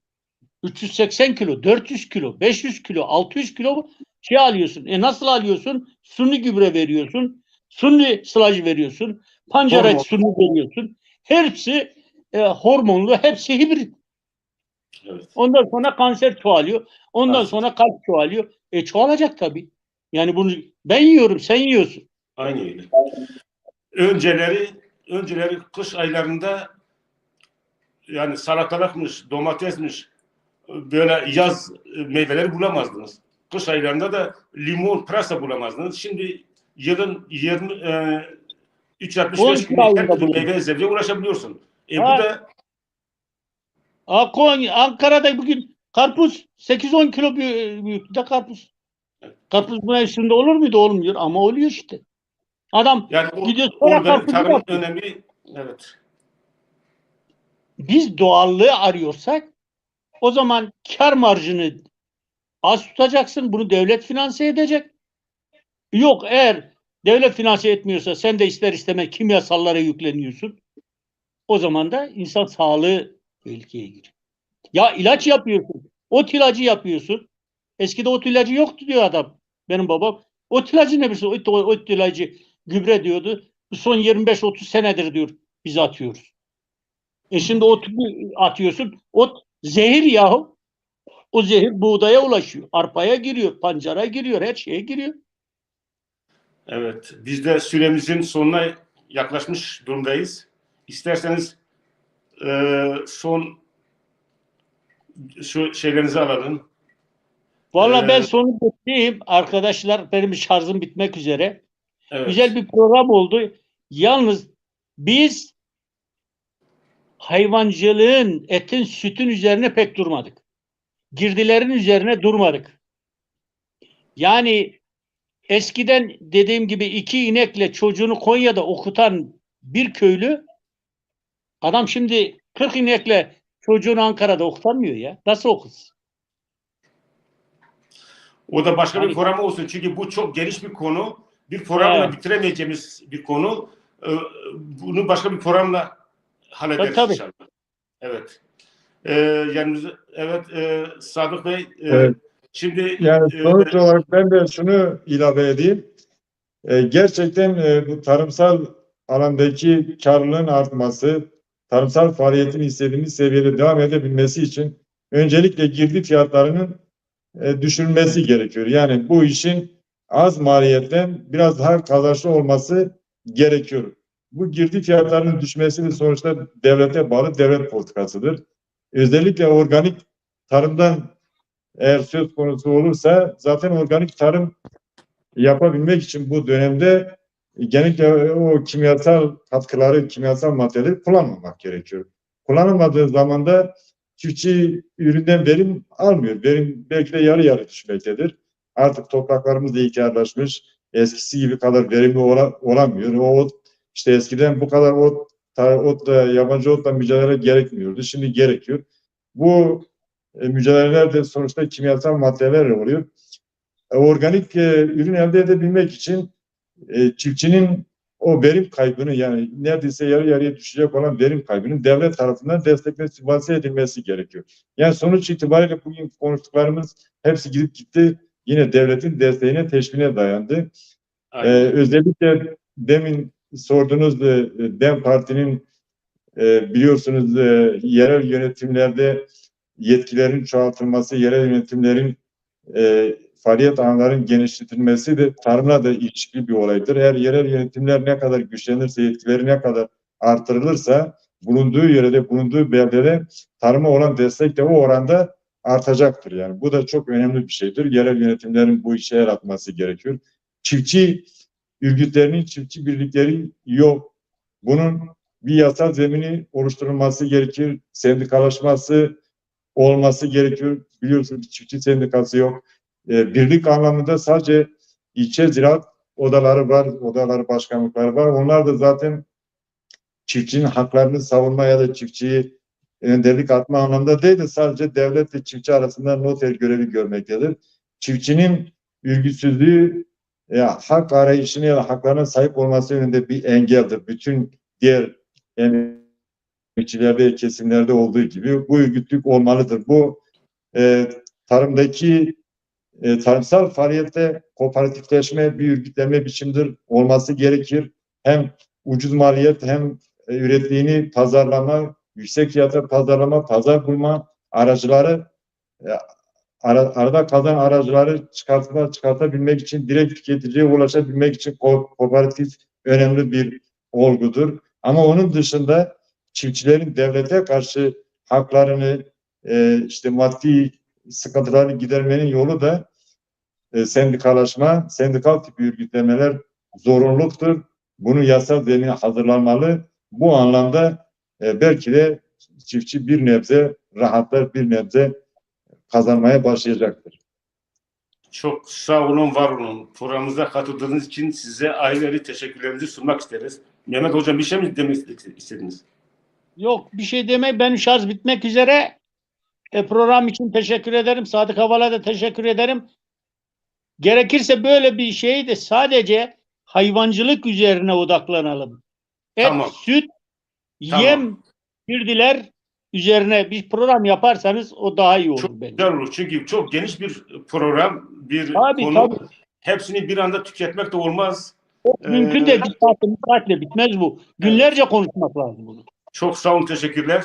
380 kilo, 400 kilo, 500 kilo, 600 kilo şey alıyorsun. Nasıl alıyorsun? Suni gübre veriyorsun. Suni sılaj veriyorsun. Pancar et suni veriyorsun. Hepsi hormonlu, hepsi hibrit. Evet. Ondan sonra kanser çoğalıyor. Ondan Evet. sonra kalp çoğalıyor. Çoğalacak tabii. Yani bunu ben yiyorum, sen yiyorsun. Aynı öyle. Önceleri kış aylarında yani salatalıkmış, domatesmiş, böyle yaz meyveleri bulamazdınız. Kış aylarında da limon, pırasa bulamazdınız. Şimdi yılın 365 12 günü her ayında türlü bulunur. meyve sebzeye ulaşabiliyorsun. Bu Ha, da Ankara'da bugün karpuz 8-10 kilo büyüklükte karpuz. Karpuz bu mevsimde olur muydu? Olmuyor ama oluyor işte. Adam yani gidiyor sonra organik karpuzu tarımın yapıyor. önemi, evet. Biz doğallığı arıyorsak o zaman kar marjını az tutacaksın. Bunu devlet finanse edecek. Yok, eğer devlet finanse etmiyorsa sen de ister istemez kimyasallara yükleniyorsun. O zaman da insan sağlığı tehlikeye giriyor. Ya ilaç yapıyorsun. Ot ilacı yapıyorsun. Eskide ot ilacı yoktu diyor adam. Benim babam. Ot ilacı ne bilsin? Ot ilacı gübre diyordu. Bu son 25-30 senedir diyor biz atıyoruz. Şimdi ot atıyorsun. Ot zehir yahu. O zehir buğdaya ulaşıyor. Arpaya giriyor. Pancara giriyor. Her şeye giriyor. Evet. Biz de süremizin sonuna yaklaşmış durumdayız. İsterseniz son şu şeylerinizi alalım. Vallahi ben Ee, sonu bekleyeyim. Arkadaşlar benim şarjım bitmek üzere. evet. Güzel bir program oldu. Yalnız biz hayvancılığın, etin, sütün üzerine pek durmadık. Girdilerin üzerine durmadık. Yani eskiden dediğim gibi 2 inekle çocuğunu Konya'da okutan bir köylü adam şimdi 40 inekle çocuğunu Ankara'da okutamıyor ya. Nasıl okusun? O da başka bir Yani, program olsun. Çünkü bu çok geniş bir konu. Bir programla evet. bitiremeyeceğimiz bir konu. Bunu başka bir programla hallederiz Tabii. inşallah. Evet. Yani evet, Sadık Bey, Evet. şimdi Yani sonuç olarak ben de şunu ilave edeyim. Gerçekten bu tarımsal alandaki karlılığın artması, tarımsal faaliyetin istediğimiz seviyede devam edebilmesi için öncelikle girdi fiyatlarının düşürülmesi gerekiyor. Yani bu işin az maliyetten biraz daha kazançlı olması gerekiyor. Bu girdi fiyatlarının düşmesi de sonuçta devlete bağlı devlet politikasıdır. Özellikle organik tarımdan eğer söz konusu olursa zaten organik tarım yapabilmek için bu dönemde genellikle o kimyasal katkıları, kimyasal maddeleri kullanmamak gerekiyor. Kullanılmadığı zaman da çiftçi üründen verim almıyor. Verim belki de yarı yarı düşmektedir. Artık topraklarımız da ihtiyarlaşmış. Eskisi gibi kadar verimli olamıyor. O işte eskiden bu kadar otla, yabancı otla mücadele gerekmiyordu. Şimdi gerekiyor. Bu mücadeleler de sonuçta kimyasal maddelerle oluyor. Organik ürün elde edebilmek için çiftçinin o verim kaybını, yani neredeyse yarı yarıya düşecek olan verim kaybının devlet tarafından desteklenmesi, sübvanse edilmesi gerekiyor. Yani sonuç itibariyle bugün konuştuklarımız hepsi gidip gitti yine devletin desteğine, teşvikine dayandı. Özellikle demin sorduğunuz DEM Parti'nin biliyorsunuz yerel yönetimlerde yetkilerin çoğaltılması, yerel yönetimlerin faaliyet alanların genişletilmesi de tarımla da ilişkili bir olaydır. Eğer yerel yönetimler ne kadar güçlenirse, yetkileri ne kadar artırılırsa bulunduğu yerde, bulunduğu beldede tarıma olan destek de o oranda artacaktır. Yani bu da çok önemli bir şeydir. Yerel yönetimlerin bu işe el atması gerekiyor. Çiftçi örgütlerinin, çiftçi birlikleri yok. Bunun bir yasal zemini oluşturulması gerekir. Sendikalaşması olması gerekiyor. Biliyorsunuz çiftçi sendikası yok. Birlik anlamında sadece ilçe ziraat odaları var, odaları başkanlıkları var. Onlar da zaten çiftçinin haklarını savunma ya da çiftçiyi önderlik atma anlamında değil de sadece devlet ve çiftçi arasında noter görevi görmektedir. Çiftçinin örgütsüzlüğü hak arayışını ya da haklarına sahip olması yönünde bir engeldir. Bütün diğer emekçilerde, kesimlerde olduğu gibi bu örgütlük olmalıdır. Bu tarımdaki tarımsal faaliyette kooperatifleşme bir örgütlenme biçimidir, olması gerekir. Hem ucuz maliyet hem ürettiğini pazarlama, yüksek fiyata pazarlama, pazar bulma, aracıları arada kalan aracıları çıkartabilmek için, direkt tüketiciye ulaşabilmek için kooperatif önemli bir olgudur. Ama onun dışında çiftçilerin devlete karşı haklarını, işte maddi sıkıntıları gidermenin yolu da sendikalaşma, sendikal tipi örgütlemeler zorunluluktur. Bunun yasal zemini hazırlanmalı. Bu anlamda belki de çiftçi bir nebze rahatlar, bir nebze kazanmaya başlayacaktır. Çok sağ olun, var olun. Programımıza katıldığınız için size ayrı teşekkürlerimizi sunmak isteriz. Mehmet Hocam, bir şey mi demek istediniz? Yok, bir şey demek. Benim şarj bitmek üzere. Program için teşekkür ederim. Sadık Haval'a da teşekkür ederim. Gerekirse böyle bir şeyi de sadece hayvancılık üzerine odaklanalım. Et, Tamam. süt, Tamam. yem, girdiler üzerine bir program yaparsanız o daha iyi olur Çok bence. güzel olur. Çünkü çok geniş bir program, bir Tabii, konu. tabii. Hepsini bir anda tüketmek de olmaz. Mümkün değil. Bir saatle bitmez bu. Günlerce konuşmak lazım bunu. Çok sağ olun, teşekkürler.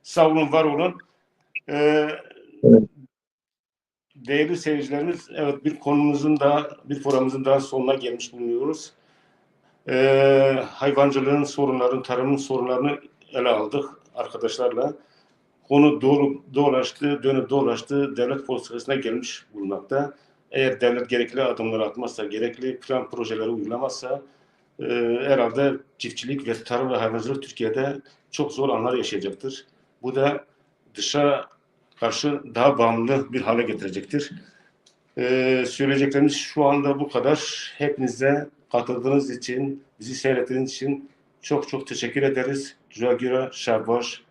Sağ olun, var olun. Evet. Değerli seyircilerimiz, evet, bir programımızın daha sonuna gelmiş bulunuyoruz. Hayvancılığın sorunlarını, tarımın sorunlarını ele aldık arkadaşlarla. Konu dönüp dolaştı, devlet politikasına gelmiş bulunmakta. Eğer devlet gerekli adımları atmazsa, gerekli plan projeleri uygulamazsa, herhalde çiftçilik ve tarım ve hayvancılık Türkiye'de çok zor anlar yaşayacaktır. Bu da dışa karşı daha bağımlı bir hale getirecektir. Söyleyeceklerimiz şu anda bu kadar. Hepinize katıldığınız için, bizi seyrettiğiniz için çok çok teşekkür ederiz. Rüya Güra, Şarbaş.